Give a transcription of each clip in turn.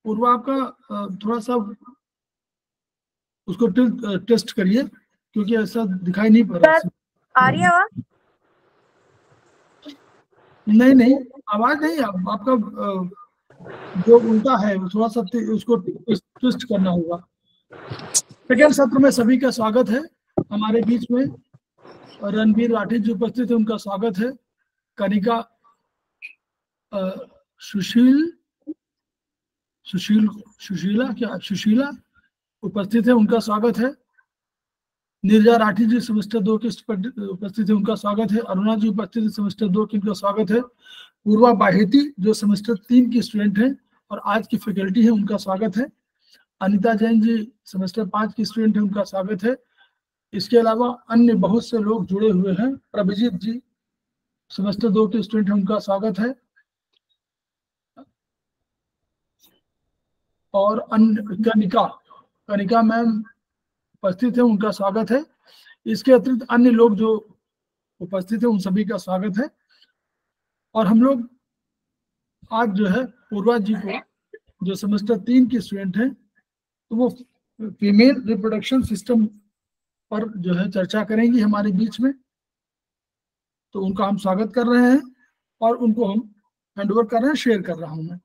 पूर्व आपका थोड़ा सा उसको टेस्ट करिए, क्योंकि ऐसा दिखाई नहीं पड़ रहा। आ रही है आवाज? नहीं आवाज नहीं, आपका जो उल्टा है थोड़ा सा उसको ट्विस्ट करना होगा। सेकेंड सत्र में सभी का स्वागत है। हमारे बीच में रणबीर राठी जी उपस्थित है, उनका स्वागत है। कनिका सुशीला उपस्थित है, उनका स्वागत है। नीरजा राठी जी सेमेस्टर 2 के उपस्थित है, उनका स्वागत है। अरुणा जी उपस्थित है सेमेस्टर 2 की, उनका स्वागत है। पूर्वा बाहेती जो सेमेस्टर 3 की स्टूडेंट हैं और आज की फैकल्टी है, उनका स्वागत है। अनिता जैन जी सेमेस्टर 5 की स्टूडेंट है, उनका स्वागत है। इसके अलावा अन्य बहुत से लोग जुड़े हुए हैं। प्रभजीत जी सेमेस्टर 2 के स्टूडेंट हैं, उनका स्वागत है। और कनिका मैम उपस्थित है, उनका स्वागत है। इसके अतिरिक्त अन्य लोग जो उपस्थित है उन सभी का स्वागत है। और हम लोग आज जो है पूर्वा जी को, जो सेमेस्टर 3 की स्टूडेंट हैं, तो वो फीमेल रिप्रोडक्शन सिस्टम पर जो है चर्चा करेंगी हमारे बीच में। तो उनका हम स्वागत कर रहे हैं और उनको हम हैंडओवर कर रहे हैं, शेयर कर रहा हूं मैं।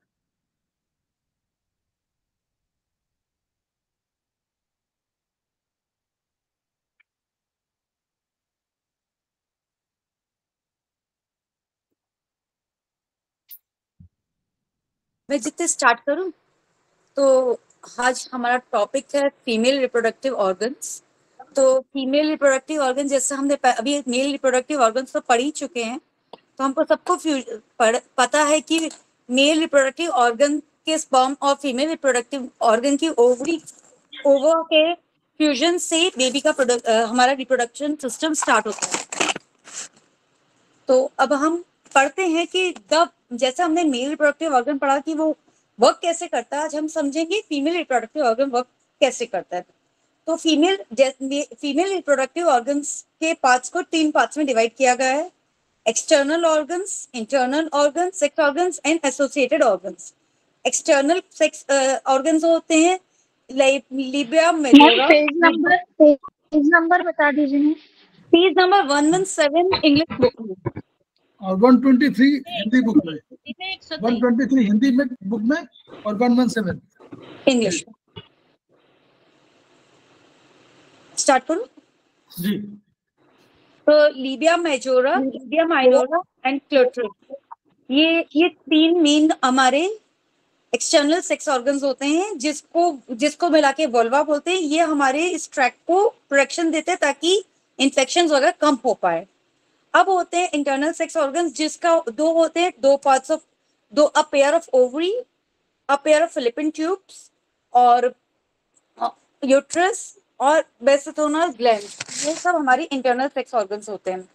मैं जितने स्टार्ट करूं तो आज हमारा टॉपिक है फीमेल रिप्रोडक्टिव ऑर्गन्स। तो फीमेल रिप्रोडक्टिव ऑर्गन, जैसे हमने अभी मेल रिप्रोडक्टिव ऑर्गन्स तो पढ़ ही चुके हैं, तो हमको सबको पता है कि मेल रिप्रोडक्टिव ऑर्गन के स्पर्म और फीमेल रिप्रोडक्टिव ऑर्गन की ओवर के फ्यूजन से बेबी का हमारा रिप्रोडक्शन सिस्टम स्टार्ट होता है। तो अब हम पढ़ते हैं कि जैसे हमने मेल रिप्रोडक्टिव ऑर्गन पढ़ा कि वो वर्क कैसे करता है, आज हम समझेंगे फीमेल रिप्रोडक्टिव ऑर्गन वर्क कैसे करता है। तो फीमेल रिप्रोडक्टिव ऑर्गन्स के पार्ट्स को 3 पार्ट्स में डिवाइड किया गया है: external organs, internal organs, sex organs and associated organs. External sex organs होते हैं लिबिया मेजोरा। पेज नंबर बता दीजिए। पेज नंबर 117 इंग्लिश बुक में और 123 हिंदी बुक में, 123 हिंदी में बुक में और 117 इंग्लिश। स्टार्ट करूं जी। तो labia majora, labia minora and clitoris, ये 3 मेन हमारे एक्सटर्नल सेक्स ऑर्गन्स होते हैं, जिसको मिला के वल्वा बोलते हैं। ये हमारे इस ट्रैक्ट को प्रोटेक्शन देते हैं ताकि इन्फेक्शन वगैरह कम हो पाए। अब होते हैं इंटरनल सेक्स ऑर्गन्स, जिसका 2 होते हैं, 2 parts of a pair of ovary, a pair of Philippine tubes और यूट्रस और बेसिथोनल ग्लैंड। ये सब हमारी इंटरनल सेक्स ऑर्गन्स होते हैं।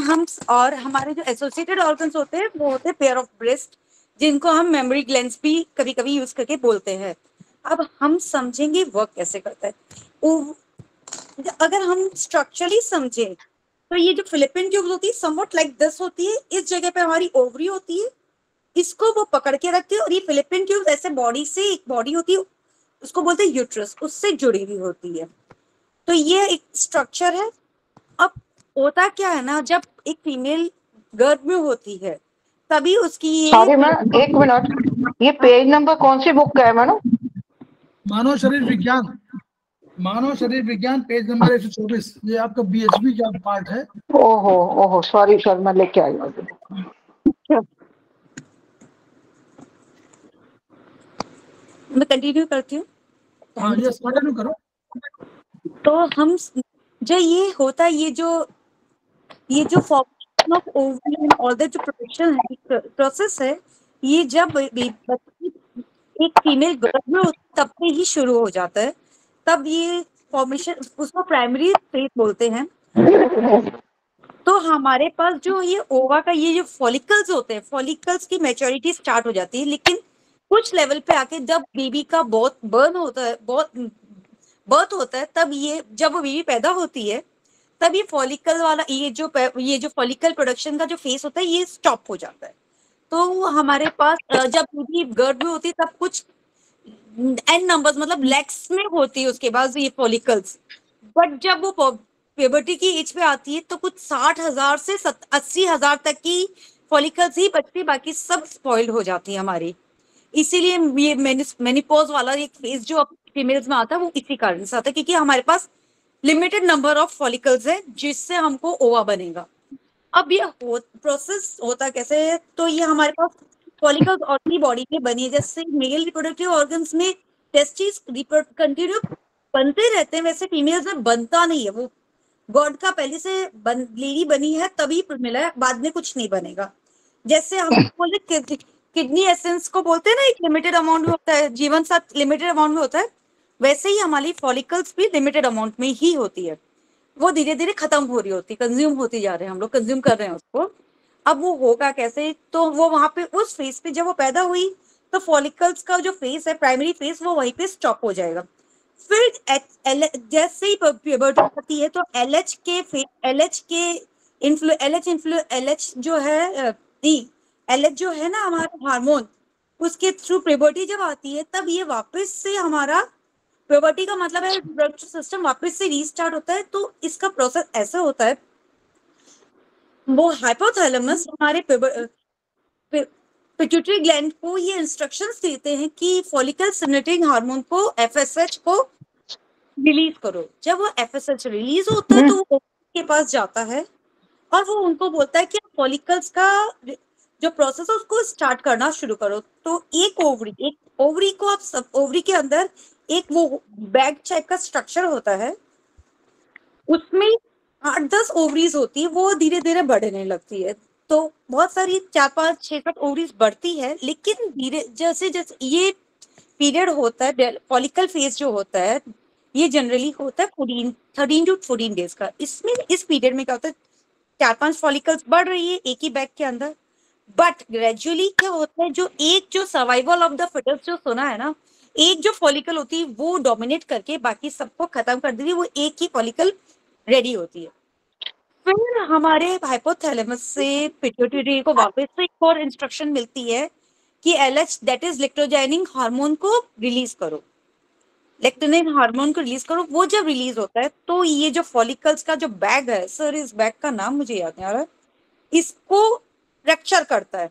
हम और हमारे जो एसोसिएटेड ऑर्गन्स होते हैं वो होते हैं पेयर ऑफ ब्रेस्ट, जिनको हम मेमोरी ग्लैंड्स भी कभी कभी यूज करके बोलते हैं। अब हम समझेंगे वर्क कैसे करता है। अगर हम स्ट्रक्चरली समझें तो ये जो फिलिपिन ट्यूब्स होती है समवट लाइक दिस होती है। इस जगह पे हमारी ओवरी होती है, इसको वो पकड़ के रखती है, और ये फिलिपिन ट्यूब्स ऐसे बॉडी से एक बॉडी होती है, उसको बोलते हैं यूट्रस, उससे जुड़ी हुई होती है। तो ये एक स्ट्रक्चर है। अब होता क्या है ना, जब एक फीमेल गर्भ में होती है तभी उसकी सॉरी मैम, 1 मिनट, ये पेज नंबर कौन सी बुक का है मैडम? मानव शरीर विज्ञान, मानव शरीर विज्ञान, पेज नंबर 124। ये आपका बीएचबी का पार्ट है। ओहो सॉरी सर, मैं लेके आई हूँ। मैं कंटिन्यू करती हूँ। हाँ, यस, कंटिन्यू करो। तो हम जो ये होता है, ये जो formation of ovary and all that जो प्रोडक्शन प्रोसेस है, ये जब एक फीमेल गर्भ में तब से ही शुरू हो जाता है। तब ये फॉर्मेशन, उसको प्राइमरी फेज बोलते हैं। तो हमारे पास जो ये ओवा का ये जो फॉलिकल्स होते हैं, फॉलिकल्स की मैच्योरिटी स्टार्ट हो जाती है, लेकिन कुछ लेवल पे आके जब बेबी का बर्थ होता है, तब ये जब वो बेबी पैदा होती है तब ये फॉलिकल वाला ये जो फॉलिकल प्रोडक्शन का जो फेस होता है ये स्टॉप हो जाता है। तो हमारे पास जब बेबी गर्भ में होती है तब कुछ एन नंबर्स मतलब लैक्स में होती है उसके बाद ये फॉलिकल्स। बट जब वो प्यूबर्टी की एज पे आती है तो कुछ 60,000 से 80,000 तक की फॉलिकल्स ही बचती, बाकी सब स्पॉइल्ड हो जाती है हमारी। इसीलिए ये मेनिपोज वाला एक फेज जो फीमेल्स में आता है वो इसी कारण से आता है, क्योंकि हमारे पास लिमिटेड नंबर ऑफ फॉलिकल्स है जिससे हमको ओवा बनेगा। अब ये प्रोसेस होता कैसे है, तो ये हमारे पास फॉलिकल्स और बॉडी में बनी है। जैसे मेल रिप्रोडक्टिव ऑर्गन्स में टेस्टिस कंटिन्यू बनते रहते हैं, वैसे फीमेल्स में बनता नहीं है। वो गॉड का पहले से लेडी बनी है तभी मिला है, बाद में कुछ नहीं बनेगा। जैसे हम बोले किडनी एसेंस को बोलते हैं ना, एक लिमिटेड अमाउंट में होता है, जीवन साथ लिमिटेड अमाउंट में होता है, वैसे ही हमारी फॉलिकल्स भी लिमिटेड अमाउंट में ही होती है। वो धीरे धीरे खत्म हो रही होती, कंज्यूम होती जा रहे हैं, हम लोग कंज्यूम कर रहे हैं उसको। अब वो होगा कैसे, तो वो वहां पे उस फेस पे जब वो पैदा हुई तो फॉलिकल्स का जो फेस है, प्राइमरी फेस, वो वहीं पे स्टॉप हो जाएगा। फिर जैसे ही प्यूबर्टी आती है तो एलएच जो है एलएच जो है ना हमारा हार्मोन, उसके थ्रू प्यूबर्टी जब आती है तब ये वापस से हमारा प्यूबर्टी का मतलब है रिप्रोडक्टिव सिस्टम वापस से रीस्टार्ट होता है। तो इसका प्रोसेस ऐसा होता है, वो हाइपोथैलेमस हमारे पिट्यूटरी ग्लैंड को ये इंस्ट्रक्शंस देते हैं कि फॉलिकल स्टिमुलेटिंग हार्मोन को एफएसएच को रिलीज करो। जब वो एफएसएच रिलीज होता है तो वो के पास जाता है और वो उनको बोलता है कि फॉलिकल्स का जो प्रोसेस है उसको स्टार्ट करना शुरू करो। तो एक ओवरी को आप सब ओवरी के अंदर एक वो बैग टाइप का स्ट्रक्चर होता है, उसमें 8-10 ओवरीज होती है, वो धीरे धीरे बढ़ने लगती है। तो बहुत सारी 4-5-6-7 ओवरीज बढ़ती है, लेकिन धीरे जैसे जैसे ये पीरियड होता है, फॉलिकल फेज जो होता है ये जनरली होता है 13 to 14 डेज का। इसमें इस पीरियड में क्या होता है, 4-5 फॉलिकल्स बढ़ रही है एक ही बैग के अंदर, बट ग्रेजुअली क्या होता है, जो सर्वाइवल ऑफ द फिटेस्ट जो सुना है ना, एक जो फॉलिकल होती है वो डोमिनेट करके बाकी सबको खत्म कर देती है, वो एक ही फॉलिकल रेडी होती है। फिर हमारे हाइपोथैलेमस से पिट्यूटरी को वापस से एक और इंस्ट्रक्शन मिलती है कि एलएच दैट इज लेक्टोजाइनिंग हार्मोन को रिलीज करो, लेक्टिनिन हार्मोन को रिलीज करो। वो जब रिलीज होता है तो ये जो फॉलिकल्स का जो बैग है, सर इस बैग का नाम मुझे याद नहीं आ रहा, इसको फ्रैक्चर करता है।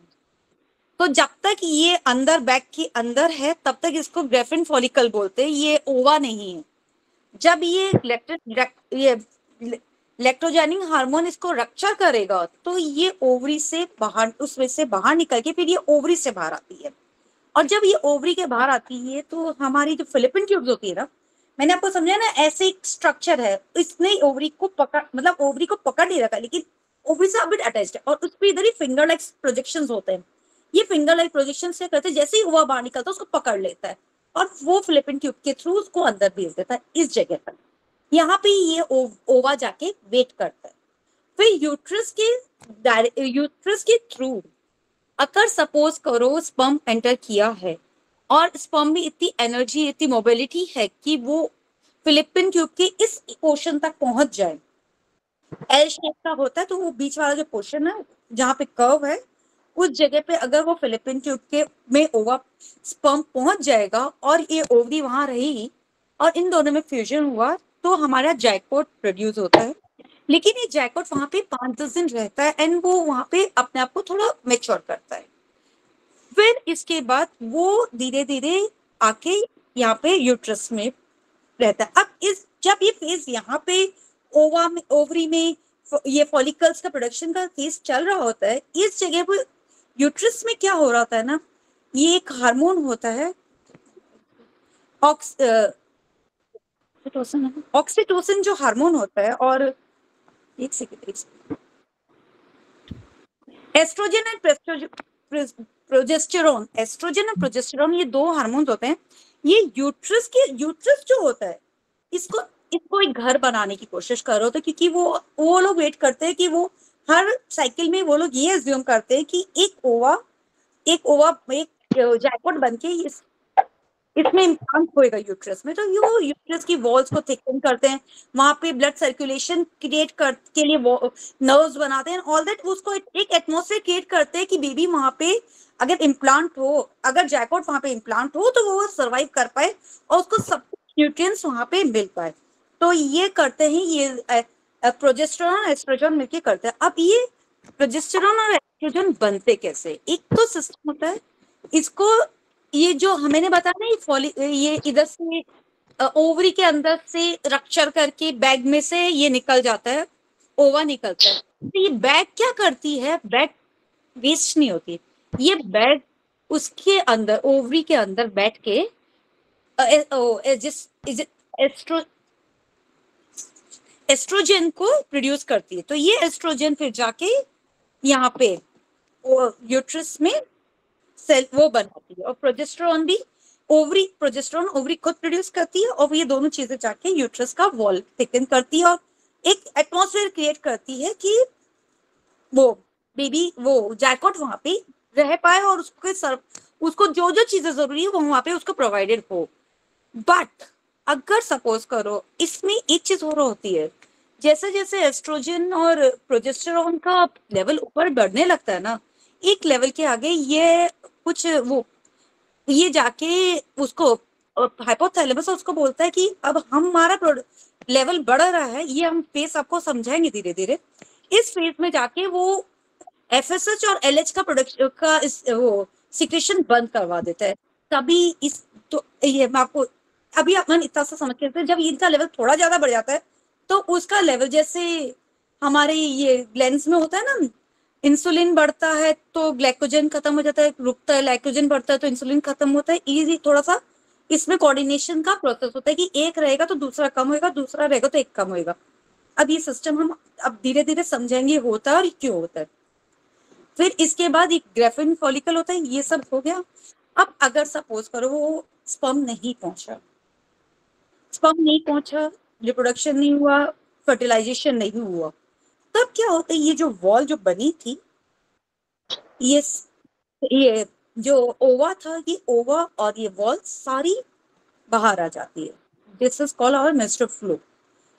तो जब तक ये अंदर बैग के अंदर है तब तक इसको ग्रेफिन फॉलिकल बोलते हैं, ये ओवा नहीं है। जब ये लेक्टोजेनिक हार्मोन इसको रक्चर करेगा तो ये ओवरी से बाहर, उसमें से बाहर निकल के फिर ये ओवरी से बाहर आती है। और जब ये ओवरी के बाहर आती है तो हमारी जो फिलिपिन ट्यूब्स होती है ना, मैंने आपको समझा ना, ऐसे एक स्ट्रक्चर है, इसने ओवरी को पकड़, मतलब ओवरी को पकड़ नहीं रखा लेकिन ओवरी से अबिट अटैच्ड है, और उस पर इधर ही फिंगर लाइक प्रोजेक्शंस होते हैं। ये फिंगर लाइक प्रोजेक्शन से करते हैं, जैसे ही ओवा बाहर निकलता है उसको पकड़ लेता है और वो फिलिपिन ट्यूब के थ्रू उसको अंदर भेज देता है इस जगह पर। यहाँ पे ये ओवा जाके वेट करता है। फिर यूट्रस के थ्रू अगर सपोज करो स्पर्म एंटर किया है और स्पर्म में इतनी एनर्जी, इतनी मोबिलिटी है कि वो फिलिपिन ट्यूब के इस पोर्शन तक पहुंच जाए, एल शेप का होता है, तो वो बीच वाला जो पोर्शन है जहाँ पे कर्व है उस जगह पे अगर वो फिलिपिन ट्यूब के में ओवा स्पर्म पहुंच जाएगा और ये ओवरी वहां रहेगी और इन दोनों में फ्यूजन हुआ तो हमारा जैकपॉट प्रोड्यूस होता है। लेकिन ये जैकपॉट वहां पे 5-10 दिन रहता है एंड वो वहां पे अपने आप को थोड़ा मेच्योर करता है। फिर इसके बाद वो धीरे धीरे आके यहाँ पे यूट्रस में रहता है। अब जब ये फेज यहाँ पे ओवरी में ये फॉलिकल्स का प्रोडक्शन का फेज चल रहा होता है, इस जगह पे यूट्रस में क्या हो रहा होता है ना, ये एक हार्मोन होता है ऑक्सीटोसिन जो हार्मोन होता है, और एक second, estrogen and progesterone, estrogen और प्रोजेस्टेरोन ये दो हार्मोन्स होते हैं। ये यूट्रस जो होता है इसको एक घर बनाने की कोशिश कर रहे होते हैं, क्योंकि वो लोग वेट करते हैं कि वो हर साइकिल में वो लोग ये अज्यूम करते हैं कि एक ओवा एक जैकपॉट बनके इसमें इम्प्लांट होएगा यूट्रस में। तो वो यूट्रस की वॉल्स को थिकन करते हैं, वहां पे ब्लड सर्कुलेशन क्रिएट के लिए नर्व्स बनाते हैं, ऑल दैट उसको एक एटमॉस्फेयर क्रिएट करते हैं कि बेबी वहां पे अगर इम्प्लांट हो, अगर जैकोट वहां पे इम्प्लांट हो तो वो सर्वाइव कर पाए और उसको सब न्यूट्रिएंट्स वहां पे मिल पाए। तो ये करते हैं, ये प्रोजेस्टेरॉन और एस्ट्रोजन मिलके करते हैं। अब ये प्रोजेस्टेरॉन और एस्ट्रोजन बनते कैसे? एक तो सिस्टम होता है, इसको ये जो मैंने बताया ना, ये इधर से ओवरी के अंदर से रक्चर करके बैग में से ये निकल जाता है, ओवा निकलता है। तो ये बैग क्या करती है, बैग वेस्ट नहीं होती, ये बैग उसके अंदर ओवरी के अंदर बैठ के एस्ट्रोजन को प्रोड्यूस करती है। तो ये एस्ट्रोजन फिर जाके यहाँ पे यूट्रस में सेल वो बनाती है, और प्रोजेस्टेरॉन भी प्रोजेस्टेरॉन ओवरी खुद प्रोड्यूस करती है, और ये दोनों चीजें जाके यूट्रस का वॉल थिकन करती है और एक एटमॉस्फेयर क्रिएट करती है कि वो बेबी, वो जैकोट वहां पे रह पाए और उसको जो जो चीजें जरूरी है वो वहां पे उसको प्रोवाइडेड हो। बट अगर सपोज करो इसमें एक चीज और होती है, जैसे जैसे एस्ट्रोजन और प्रोजेस्टेरॉन का लेवल ऊपर बढ़ने लगता है ना, एक लेवल के आगे ये कुछ ये जाके उसको हाइपोथैलेमस उसको बोलता है कि अब हमारा लेवल बढ़ रहा है, ये हम फेस आपको समझाएंगे धीरे धीरे। इस फेज में जाके वो एफएसएच और एलएच का प्रोडक्शन का वो सिक्रेशन बंद करवा देता है। तभी इस तो ये मैं आपको अभी अपन इतना सा समझ के, जब इनका लेवल थोड़ा ज्यादा बढ़ जाता है तो उसका लेवल जैसे हमारे ये ग्लैंड्स में होता है ना, इंसुलिन बढ़ता है तो ग्लाइकोजन खत्म हो जाता है, रुकता है, ग्लाइकोजन बढ़ता है तो इंसुलिन खत्म होता है। ये थोड़ा सा इसमें कोऑर्डिनेशन का प्रोसेस होता है कि एक रहेगा तो दूसरा कम होएगा, दूसरा रहेगा तो एक कम होएगा। अब ये सिस्टम हम अब धीरे धीरे समझेंगे होता है और क्यों होता है। फिर इसके बाद एक ग्रेफिन फॉलिकल होता है, ये सब हो गया। अब अगर सपोज करो वो स्पर्म नहीं पहुंचा, रिप्रोडक्शन नहीं हुआ, फर्टिलाइजेशन नहीं हुआ, तब क्या होता है, ये जो वॉल जो बनी थी, ये जो ओवा था, ये ओवा और ये वॉल सारी बाहर आ जाती है। This is called our menstrual flow.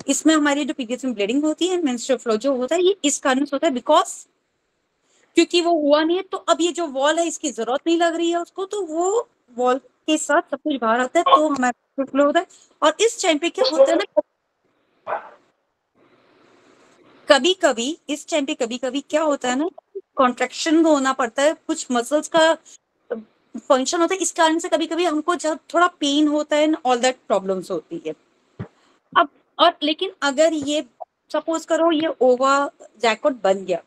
इसमें हमारी जो पीरियड्स में ब्लीडिंग होती है, मेंस्ट्रुअल फ्लो जो होता है, ये इस कारण से होता है बिकॉज क्योंकि वो हुआ नहीं है, तो अब ये जो वॉल है इसकी जरूरत नहीं लग रही है उसको, तो वो वॉल के साथ सब कुछ बाहर आता है, तो हमारा फ्लो होता है। और इस टाइम पे क्या होता है ना, कभी कभी इस टाइम पे कभी कभी क्या होता है ना, कॉन्ट्रैक्शन होना पड़ता है, कुछ मसल्स का फंक्शन होता है, इस कारण से कभी कभी हमको जब थोड़ा पेन होता है, ऑल दैट प्रॉब्लम्स होती है। अब और लेकिन अगर ये सपोज करो ये ओवा जैकोट बन गया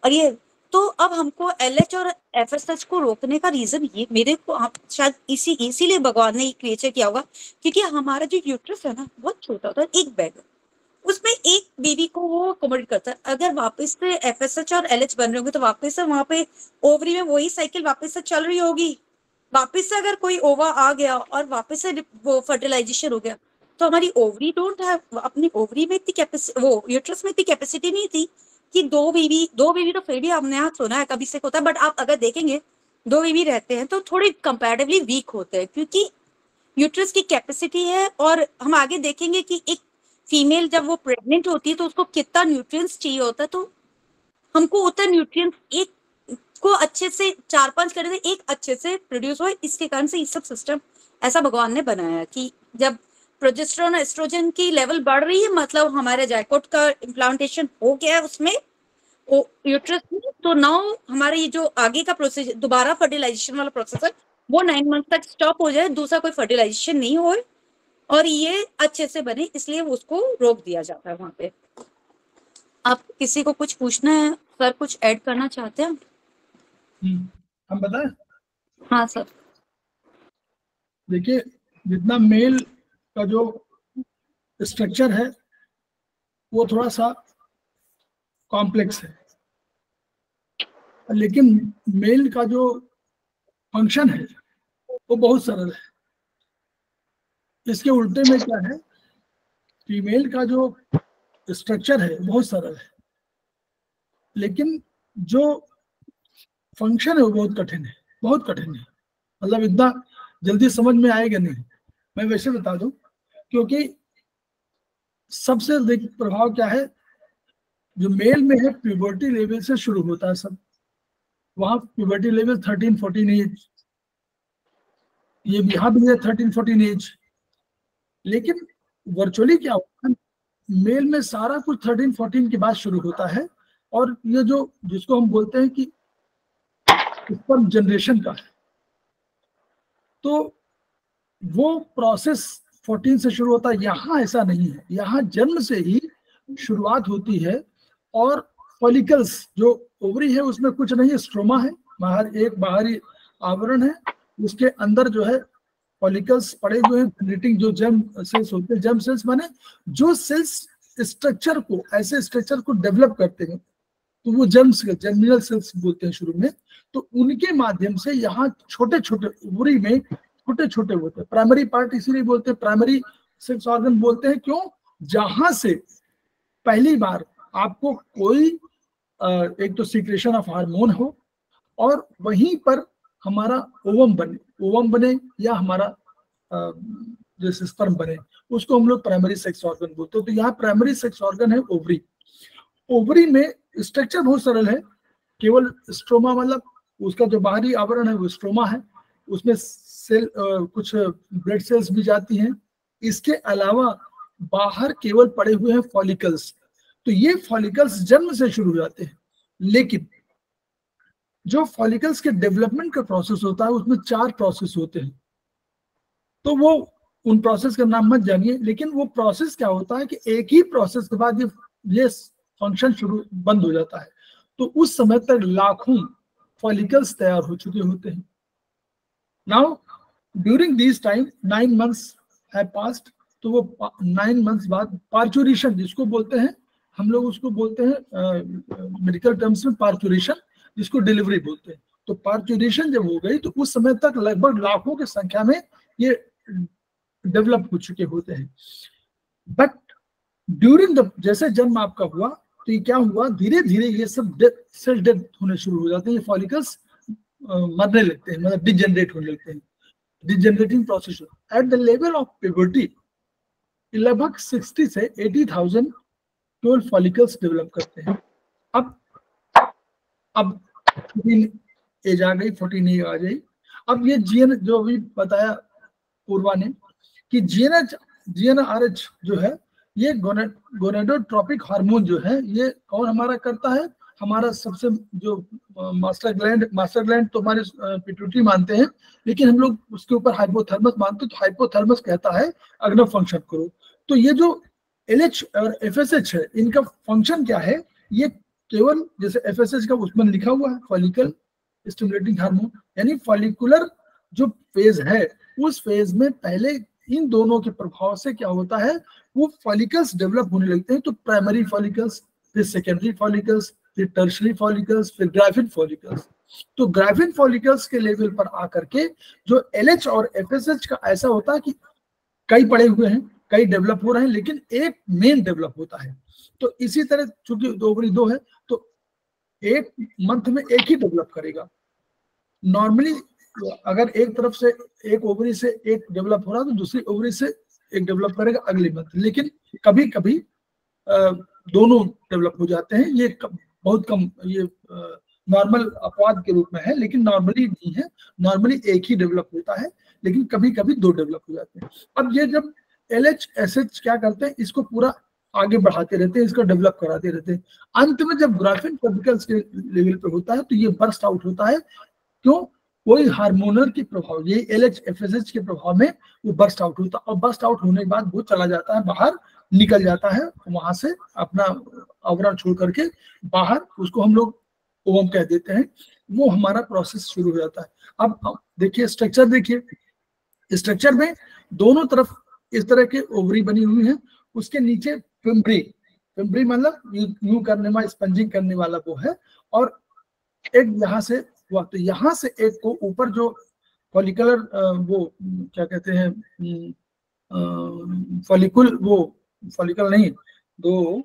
और ये, तो अब हमको एलएच और एफएसएच को रोकने का रीजन ये मेरे को शायद इसीलिए भगवान ने ये क्रिएचर किया होगा, क्योंकि हमारा जो यूट्रस है ना बहुत छोटा होता है, एक बैग, उसमें एक बेबी को वो अकोमोडेट करता है। अगर वापस से एफएसएच और एलएच बन रहे होंगे तो वापस से वहां पे ओवरी में वही साइकिल वापस से चल रही होगी। वापस से अगर कोई ओवा आ गया और वापस से वो फर्टिलाइजेशन हो गया, तो हमारी ओवरी डोंट हैव, अपनी ओवरी में इतनी कैपेसिटी, वो यूट्रस में इतनी कैपेसिटी नहीं थी कि दो बेबी तो फिर भी हमने यहाँ सुना है कभी से होता है, बट आप अगर देखेंगे 2 बेबी रहते हैं तो थोड़े कंपैरेटिवली वीक होते हैं, क्योंकि यूट्रस की कैपेसिटी है। और हम आगे देखेंगे कि एक फीमेल जब वो प्रेग्नेंट होती है तो उसको कितना न्यूट्रिएंट्स चाहिए होता है, तो हमको उतना न्यूट्रिएंट्स एक को अच्छे से 4-5 करे थे एक अच्छे से प्रोड्यूस हो। इसके कारण से ये सब सिस्टम ऐसा भगवान ने बनाया कि जब प्रोजेस्टेरॉन और एस्ट्रोजन की लेवल बढ़ रही है, मतलब हमारे जाइकोट का इम्प्लांटेशन हो गया है उसमें यूट्रस में, तो नाउ हमारे ये जो आगे का प्रोसेस दोबारा फर्टिलाइजेशन वाला प्रोसेस है वो 9 मंथ तक स्टॉप हो जाए, दूसरा कोई फर्टिलाइजेशन नहीं हो और ये अच्छे से बने, इसलिए उसको रोक दिया जाता है वहां पे। आप किसी को कुछ पूछना है सर, कुछ ऐड करना चाहते हैं? हम बताएं? हाँ सर। देखिए, जितना मेल का जो स्ट्रक्चर है वो थोड़ा सा कॉम्प्लेक्स है, लेकिन मेल का जो फंक्शन है वो बहुत सरल है। इसके उल्टे में क्या है, फीमेल का जो स्ट्रक्चर है बहुत सरल है, लेकिन जो फंक्शन है वो बहुत कठिन है, बहुत कठिन है। मतलब इतना जल्दी समझ में आएगा नहीं। मैं वैसे बता दूं, क्योंकि सबसे अधिक प्रभाव क्या है, जो मेल में है प्यूबर्टी लेवल से शुरू होता है सब। वहां प्यूबर्टी लेवल 13-14 एज, ये यहाँ भी है 13-14 एज। लेकिन वर्चुअली क्या होता है, मेल में सारा कुछ 13-14 के बाद शुरू होता है, और ये जो जिसको हम बोलते हैं कि स्पर्म जनरेशन का है, तो वो प्रोसेस 14 से शुरू होता है। यहाँ ऐसा नहीं है, यहाँ जन्म से ही शुरुआत होती है, और फॉलिकल्स जो ओवरी है उसमें कुछ नहीं, स्ट्रोमा है, एक बाहरी आवरण है, उसके अंदर जो है फॉलिकल्स पड़े हुए हैं, जनरेटिंग जो जर्म सेल्स होते हैं। जर्म सेल्स माने जो सेल्स स्ट्रक्चर को, ऐसे स्ट्रक्चर को डेवलप करते हैं, तो वो जर्मिनल सेल्स बोलते हैं शुरू में। तो उनके माध्यम से यहाँ छोटे छोटे ओवरी में छोटे छोटे होते हैं। प्राइमरी पार्ट इसीलिए बोलते हैं, प्राइमरी सेक्स ऑर्गन बोलते हैं, क्यों? जहां से पहली बार आपको कोई एक तो सीक्रेशन ऑफ हार्मोन हो, और वहीं पर हमारा ओवम बने या हमारा जैसे स्पर्म बने, उसको हम लोग प्राइमरी सेक्स ऑर्गन बोलते हैं। तो यहाँ प्राइमरी सेक्स ऑर्गन है ओवरी। ओवरी में स्ट्रक्चर बहुत सरल है, केवल स्ट्रोमा, मतलब उसका जो बाहरी आवरण है वो स्ट्रोमा है, उसमें सेल कुछ ब्लड सेल्स भी जाती हैं। इसके अलावा बाहर केवल पड़े हुए हैं फॉलिकल्स। तो ये फॉलिकल्स जन्म से शुरू हो जाते हैं, लेकिन जो फॉलिकल्स के डेवलपमेंट का प्रोसेस होता है उसमें 4 प्रोसेस होते हैं। तो वो उन प्रोसेस का नाम मत जानिए, लेकिन वो प्रोसेस क्या होता है कि एक ही प्रोसेस के बाद ये फंक्शन बंद हो जाता है। तो उस समय तक लाखों फॉलिकल्स तैयार हो चुके होते हैं। Now during this time 9 months have passed, तो वो 9 मंथ्स बाद पार्चुरेशन जिसको बोलते हैं, हम लोग उसको बोलते हैं मेडिकल टर्म्स में पार्चुरेशन, जिसको डिलीवरी बोलते हैं। तो पार्चुरेशन जब हो गई तो उस समय तक लगभग लाखों की संख्या में ये डेवलप हो चुके होते हैं। बट ड्यूरिंग द, जैसे जन्म आपका हुआ तो ये क्या हुआ, धीरे धीरे ये सब सेल डेथ होने शुरू हो जाते हैं, ये फॉलिकल्स मरने लगते हैं, मतलब डिजेनरेट होने लगते हैं, degenerating process. At the level of puberty लगभग 60 से 80,000 केवल फॉलिकल्स डेवलप करते हैं। अब 14 एज आ गई, 14 एज आ गई। अब ये जीएन जो अभी बताया पूर्वा ने कि जीएनआरएच जो है, ये गोनेडोट्रोपिक हार्मोन जो है, ये कौन हमारा करता है, हमारा सबसे जो मास्टर ग्लैंड तो हमारे पिट्यूटरी मानते हैं, लेकिन हम लोग उसके ऊपर हाइपोथैलेमस मानते हैं। तो हाइपोथैलेमस कहता है अग्न फंक्शन करो। तो ये जो एलएच और एफएसएच है, इनका फंक्शन क्या है, ये केवल जैसे एफएसएच का उसमें लिखा हुआ है फॉलिकल स्टिमुलेटिंग हार्मोन, यानी फॉलिकुलर जो फेज है उस फेज में पहले इन दोनों के प्रभाव से क्या होता है, वो फॉलिकल्स डेवलप होने लगते हैं। तो प्राइमरी फॉलिकल्स, फिर सेकेंडरी फॉलिकल्स, फिर टर्शरी फॉलिकल्स, फिर ग्राफिन फॉलिकल्स। तो ग्राफिन फॉलिकल्स के लेवल पर आकर के जो एलएच और एफएसएच का ऐसा होता है कि कई पड़े हुए हैं, कई डेवलप हो रहे हैं, लेकिन एक मेन डेवलप होता है। तो इसी तरह चूंकि ओवरी 2 है तो एक मंथ में एक ही डेवलप करेगा। नॉर्मली अगर एक तरफ से एक ओवरी से एक डेवलप हो रहा है तो दूसरी ओवरी से एक डेवलप करेगा अगले मंथ, लेकिन कभी कभी दोनों डेवलप हो जाते हैं। ये बहुत कम, ये नॉर्मल अपवाद के रूप में है, लेकिन नॉर्मली नहीं है। नॉर्मली एक ही डेवलप होता है, लेकिन कभी कभी 2 डेवलप हो जाते हैं। अब ये जब एलएच एसएच क्या करते हैं, इसको पूरा आगे बढ़ाते रहते हैं, इसको डेवलप कराते रहते हैं। अंत में जब ग्राफिन फॉलिकल्स के लेवल पे होता है तो ये बर्स्ट आउट होता है। क्यों? कोई हार्मोनल के प्रभाव, ये एलएच एफएसएच के प्रभाव में वो बर्स्ट आउट होता है, और बर्स्ट आउट होने के बाद वो चला जाता है बाहर, निकल जाता है वहां से अपना आवरण छोड़ करके बाहर, उसको हम लोग ओवम कह देते हैं। वो हमारा प्रोसेस शुरू हो जाता है। अब देखिए स्ट्रक्चर, देखिए स्ट्रक्चर में दोनों तरफ इस तरह के ओवरी बनी हुई है, उसके नीचे फिम्ब्री मतलब यूं करने वाला, स्पंजिंग करने वाला वो है, और एक यहाँ से हुआ, तो यहाँ से एक को ऊपर जो फॉलिकुलर वो क्या कहते हैं, फॉलिकल नहीं, 2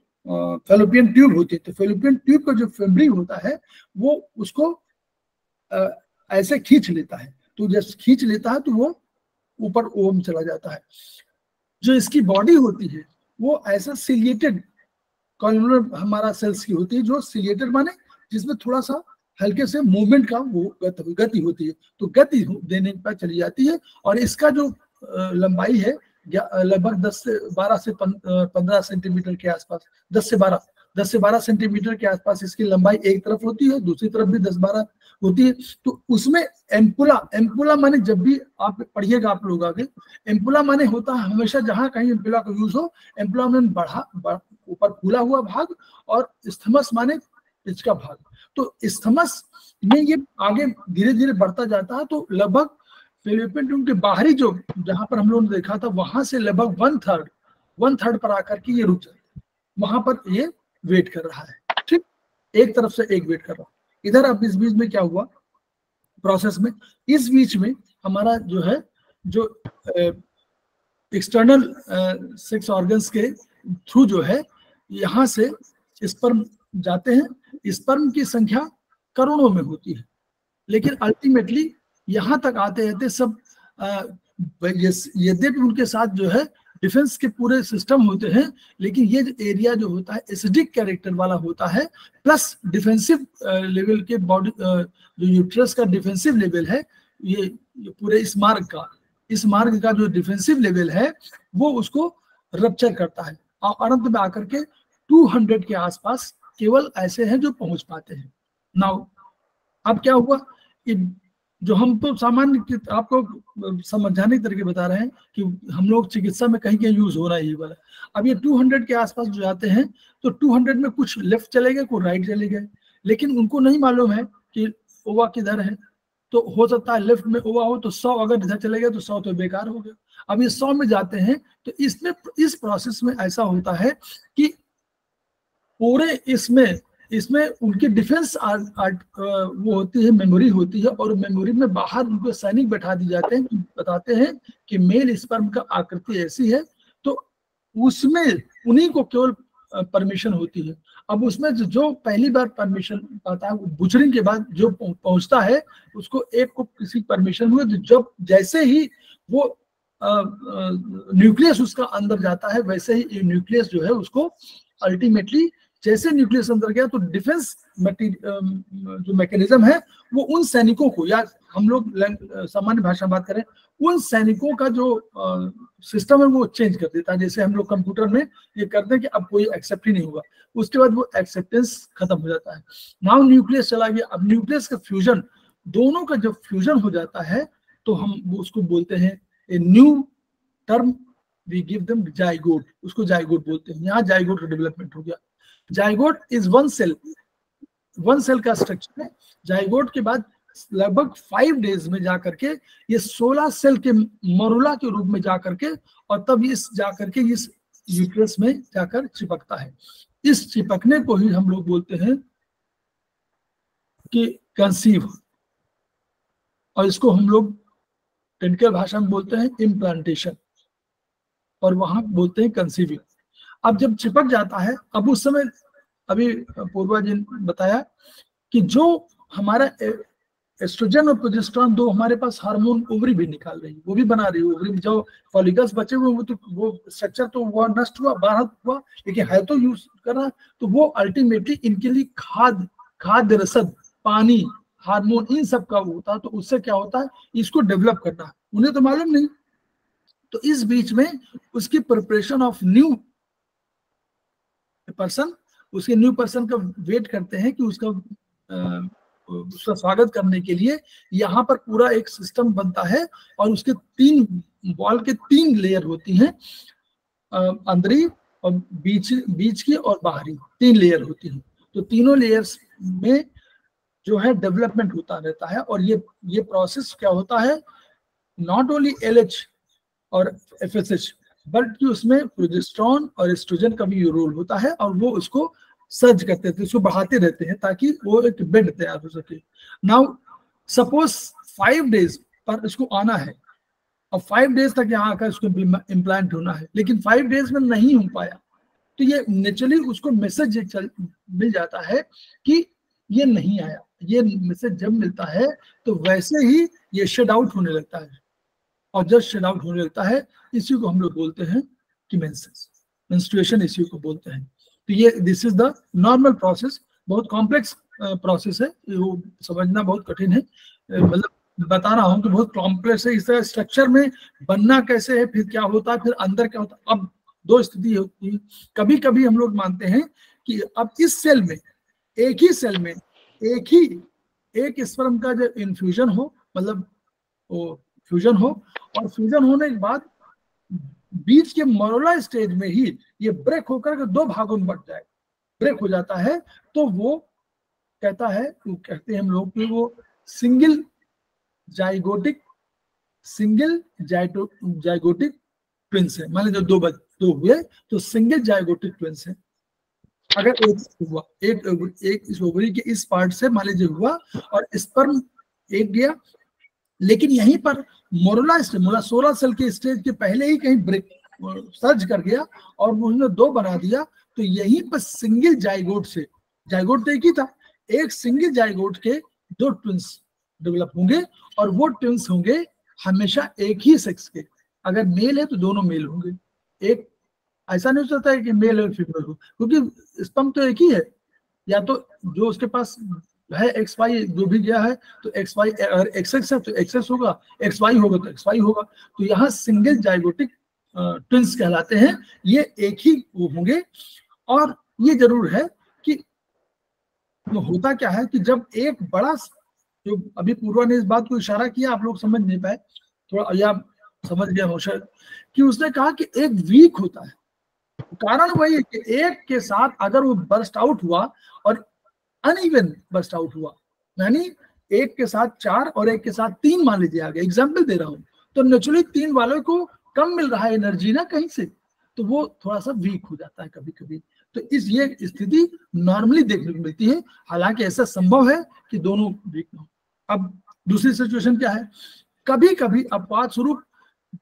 फेलोपियन ट्यूब होती है। तो फेलोपियन ट्यूब का जो फिम्ब्री होता है वो उसको ऐसे खींच लेता है। तो जब खींच लेता है तो वो ऊपर ओवम चला जाता है। जो इसकी बॉडी होती है वो ऐसा सिलिएटेड कॉलमनर हमारा सेल्स की होती है, जो सिलिएटेड माने जिसमें थोड़ा सा हल्के से मूवमेंट का वो गति होती है, तो गति देने पर चली जाती है। और इसका जो लंबाई है लगभग 10 से 12 से 15 सेंटीमीटर के आसपास, 10 से 12 सेंटीमीटर के आसपास इसकी लंबाई एक तरफ होती है, दूसरी तरफ भी 10-12 होती है। तो उसमें एम्पुला माने, जब भी आप पढ़िएगा आप लोग आगे, एम्पुला माने होता है हमेशा जहां कहीं एम्पुला का यूज हो, एम्पुला में ऊपर फूला हुआ भाग, और स्थमस माने पिच का भाग। तो स्थमस में ये आगे धीरे धीरे बढ़ता जाता है, तो लगभग फेलोपियन ट्यूब के बाहरी जो जहां पर हम लोगों ने देखा था वहां से लगभग 1/3 पर आकर के ये रुक जाता है, वहां पर ये वेट कर रहा है। ठीक, एक तरफ से एक वेट कर रहा है इधर। अब इस बीच में क्या हुआ प्रोसेस में, इस बीच में हमारा जो है जो एक्सटर्नल सेक्स ऑर्गन्स के थ्रू जो है यहाँ से स्पर्म जाते हैं। स्पर्म की संख्या करोड़ों में होती है, लेकिन अल्टीमेटली यहाँ तक आते रहते सब, यद्यपि उनके साथ जो है डिफेंस के पूरे सिस्टम होते हैं, लेकिन ये एरिया जो होता है एसिडिक कैरेक्टर वाला होता है, प्लस डिफेंसिव लेवल के बॉडी, जो यूट्रस का डिफेंसिव लेवल है, ये पूरे इस मार्ग का जो डिफेंसिव लेवल है वो उसको रप्चर करता है, और अंत में आकर के 200 के आसपास केवल ऐसे हैं जो पहुंच पाते हैं। नाउ अब क्या हुआ, जो हम तो सामान्य आपको समझाने के तरीके बता रहे हैं कि हम लोग चिकित्सा में कहीं कहीं यूज हो रहा है ये वाला। अब ये 200 के आसपास जो जाते हैं, तो 200 में कुछ लेफ्ट चले गए, कुछ राइट चले गए, लेकिन उनको नहीं मालूम है कि ओवा किधर है। तो हो सकता है लेफ्ट में ओवा हो तो 100 अगर इधर चले गए तो 100 तो बेकार हो गया। अब ये 100 में जाते हैं, तो इसमें इस प्रोसेस में ऐसा होता है कि पूरे इसमें उनकी डिफेंस वो होती है, मेमोरी होती है, और मेमोरी में बाहर उनको सैनिक बैठा दी जाते हैं, बताते हैं कि मेल स्पर्म का आकृति ऐसी है, तो उसमें उन्हीं को केवल परमिशन होती है। अब उसमें जो पहली बार परमिशन पाता है, बुचरिंग के बाद जो पहुंचता है उसको एक को किसी परमिशन हुए, तो जब जैसे ही वो न्यूक्लियस उसका अंदर जाता है, वैसे ही न्यूक्लियस जो है उसको अल्टीमेटली, जैसे न्यूक्लियस अंदर गया तो डिफेंस जो मैकेनिज्म है वो उन सैनिकों को, या हम लोग सामान्य भाषा में बात करें, उन सैनिकों का जो सिस्टम है वो चेंज कर देता है। जैसे हम लोग कंप्यूटर में ये करते हैं कि अब कोई एक्सेप्ट ही नहीं होगा, उसके बाद वो एक्सेप्टेंस खत्म हो जाता है। नाउ न्यूक्लियस चला गया, अब न्यूक्लियस का फ्यूजन, दोनों का जब फ्यूजन हो जाता है तो हम उसको बोलते हैं a new term, we give them zygote, उसको जाइगोट बोलते हैं। यहाँ जाइगोट का डेवलपमेंट हो गया। जाइगोट इज वन सेल का स्ट्रक्चर है। जाइगोट के बाद लगभग 5 डेज में जाकर के ये 16 सेल के मरुला के रूप में जाकर के, और तब इस जाकर के इस यूट्रस में जाकर चिपकता है। इस चिपकने को ही हम लोग बोलते हैं कि कंसीव, और इसको हम लोग टेक्निकल भाषा में बोलते हैं इम्प्लांटेशन, और वहां बोलते हैं कंसीविंग। अब जब चिपक जाता है, अब उस समय अभी पूर्वा जी ने बताया कि जो हमारा एस्ट्रोजन और प्रोजेस्टेरोन, दो हमारे पास हार्मोन ओवरी भी निकाल रही है, वो भी बना रही है। ओवरी में जो फॉलिकल्स बचे हुए वो स्ट्रक्चर तो वो नष्ट हुआ, बाहर हुआ, लेकिन है तो यूज कर रहा, तो वो अल्टीमेटली इनके लिए खाद्य रसद, पानी, हार्मोन, इन सब का होता है। तो उससे क्या होता है, इसको डेवलप करना है, उन्हें तो मालूम नहीं। तो इस बीच में उसकी प्रिपरेशन ऑफ न्यू पर्सन, उसके न्यू पर्सन का वेट करते हैं कि उसका स्वागत करने के लिए यहाँ पर पूरा एक सिस्टम बनता है, और उसके 3 वॉल के 3 लेयर होती हैं, अंदरी और बीच की और बाहरी 3 लेयर होती हैं। तो तीनों लेयर्स में जो है डेवलपमेंट होता रहता है, और ये प्रोसेस क्या होता है, नॉट ओनली LH और FSH, बल्कि उसमें प्रोजेस्टेरोन और एस्ट्रोजन का भी रोल होता है, और वो उसको सर्ज करते थे, उसको बढ़ाते रहते हैं ताकि वो एक बेड तैयार हो सके। नाउ सपोज 5 डेज पर इसको आना है, और 5 डेज तक यहाँ आकर इसको इम्प्लांट होना है, लेकिन 5 डेज में नहीं हो पाया, तो ये नेचुरली उसको मैसेज मिल जाता है कि ये नहीं आया। ये मैसेज जब मिलता है तो वैसे ही ये शेड आउट होने लगता है, और जब शेड आउट होने लगता है, इसी को हम लोग बोलते हैं कि मेंस्ट्रुएशन, इसी को बोलते हैं। तो ये this is the normal process. बहुत कॉम्प्लेक्स प्रोसेस है, वो समझना बहुत कठिन है, मतलब बता रहा हूँ कि बहुत कॉम्प्लेक्स है। इस तरह स्ट्रक्चर में बनना कैसे है, फिर क्या होता है, फिर अंदर क्या होता है। अब दो स्थिति होती है, कभी कभी हम लोग मानते हैं कि अब इस सेल में, एक ही सेल में एक स्पर्म का जो इन्फ्यूजन हो, मतलब वो फ्यूजन हो, और फ्यूजन होने के बाद बीच के मोरोला स्टेज में ही ये ब्रेक होकर के दो भागों में बट जाए, ब्रेक हो जाता है, तो वो कहता है, वो कहते हैं हम लोग कि वो सिंगल जाइगोटिक ट्विंस है। मान लीजिए दो हुए तो सिंगल जाइगोटिक ट्विंस है। अगर एक हुआ, एक इस ओवरी के इस पार्ट से मान लीजिए हुआ और स्पर्म एक गया, लेकिन यहीं पर मोरोला 16 सेल के स्टेज के पहले ही कहीं ब्रेक सर्ज कर गया और उसने दो बना दिया, तो यहीं पर सिंगल जाइगोट से, जाइगोट तो एक ही था, एक सिंगल जाइगोट के दो ट्विंस डेवलप होंगे, और वो ट्विंस होंगे हमेशा एक ही सेक्स के। अगर मेल है तो दोनों मेल होंगे, एक ऐसा नहीं हो सकता है कि मेल और फीमेल हो, क्योंकि स्पर्म तो एक ही है, या तो जो उसके पास है एक्स वाई जो भी गया है, तो एक्स वाई, अगर एक्स एक्स है तो एक्स एक्स होगा, एक्स वाई होगा तो एक्स वाई होगा। तो यहाँ सिंगल जाइगोटिक ट्विंस कहलाते हैं, ये एक ही वो होंगे। और ये जरूर है कि होता क्या है कि जब एक बड़ा, जो अभी पूर्वा ने इस बात को इशारा किया, आप लोग समझ नहीं पाए थोड़ा, या समझ गया हो शायद, कि उसने कहा कि एक वीक होता है। कारण वही है कि एक के साथ अगर वो बर्स्ट आउट हुआ और अनइवन बर्स्ट आउट हुआ, यानी एक के साथ 4 और एक के साथ 3 मान लीजिए, आगे एग्जाम्पल दे रहा हूं, तो नेचुरली 3 वालों को कम मिल रहा है एनर्जी ना कहीं से, तो वो थोड़ा सा वीक हो जाता है कभी कभी। तो इस ये स्थिति नॉर्मली देखने को मिलती है, हालांकि ऐसा संभव है कि दोनों वीक ना हो। अब दूसरी सिचुएशन क्या है, कभी कभी अपवाद स्वरूप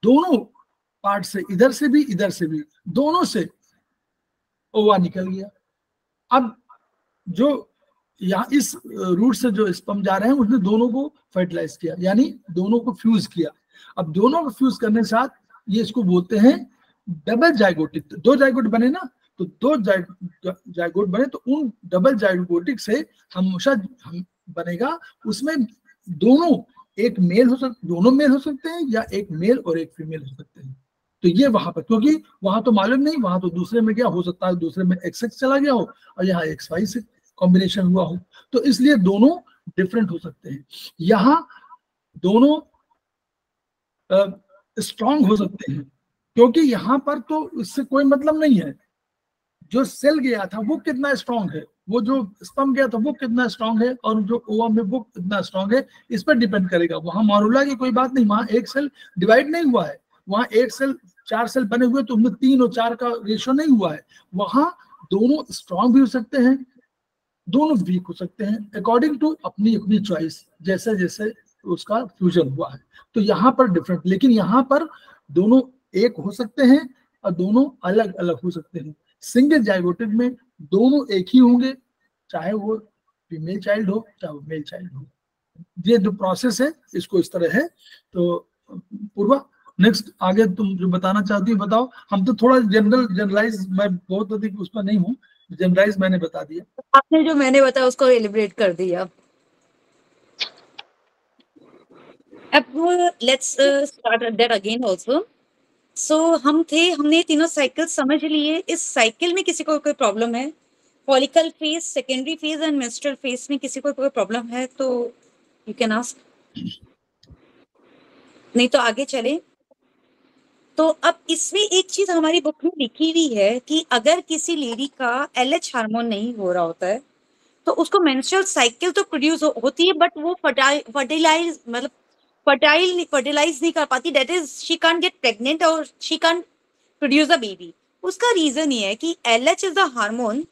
दोनों पार्ट से, इधर से भी दोनों से ओवा निकल गया। अब जो यहाँ इस रूट से जो स्पर्म जा रहे हैं उसने दोनों को फर्टिलाइज किया, यानी दोनों को फ्यूज किया। अब दोनों को फ्यूज करने के साथ ये इसको बोलते हैं डबल जाइगोटिक। दो जाइगोट बने ना, तो दो जाइगोट बने, तो उन डबल जाइगोटिक से हमेशा हम बनेगा, उसमें दोनों दोनों मेल हो सकते हैं, या एक मेल और एक फीमेल हो सकते हैं। तो ये वहां पर, क्योंकि वहां तो मालूम नहीं, वहां तो दूसरे में क्या हो सकता है, दूसरे में एक्स एक्स चला गया हो और यहाँ एक्स वाई से कॉम्बिनेशन हुआ हो, तो इसलिए दोनों डिफरेंट हो सकते हैं। यहाँ दोनों स्ट्रांग हो सकते हैं, क्योंकि यहाँ पर तो इससे कोई मतलब नहीं है जो सेल गया था वो कितना स्ट्रांग है, वो जो स्पर्म गया था वो कितना स्ट्रांग है, और जो ओवा में वो कितना स्ट्रांग है, इस पर डिपेंड करेगा। वहां मारूला की कोई बात नहीं, वहां एक सेल डिवाइड नहीं हुआ है, वहां एक सेल 4 सेल बने हुए, तो उनमें 3 और 4 का रेशियो नहीं हुआ है। वहां दोनों स्ट्रांग भी हो सकते हैं, दोनों वीक हो सकते हैं, अकॉर्डिंग टू अपनी अपनी चॉइस, जैसे जैसे उसका फ्यूजन हुआ है। तो यहाँ पर डिफरेंट, लेकिन यहाँ पर दोनों एक हो सकते हैं और दोनों अलग अलग हो सकते हैं। सिंगल जाइगोटिक में दोनों एक ही होंगे, चाहे वो फीमेल चाइल्ड हो चाहे वो मेल चाइल्ड हो। ये जो प्रोसेस है इसको इस तरह है। तो पूर्वा, नेक्स्ट आगे तुम जो बताना चाहती हो बताओ। हम तो थोड़ा जनरलाइज, मैं बहुत अधिक उसमें नहीं हूँ, जनरलाइज मैंने बता दिया, आपने जो मैंने बताया उसको एलिब्रेट कर दिया। अब let's start that again also. So हमने तीनों साइकिल समझ लिए। इस साइकिल में किसी को कोई प्रॉब्लम है, follicle phase, secondary phase and menstrual phase में किसी को कोई प्रॉब्लम है तो यू कैन आस्क, नहीं तो आगे चले। तो अब इसमें एक चीज हमारी बुक में लिखी हुई है कि अगर किसी लेडी का LH हार्मोन नहीं हो रहा होता है तो उसको मेंस्ट्रुअल साइकिल तो प्रोड्यूस होती है, बट वो फर्टिलाइज नहीं कर पाती, that is she can't get pregnant और she can't produce a baby. उसका रीजन ये है कि LH इज द हार्मोन,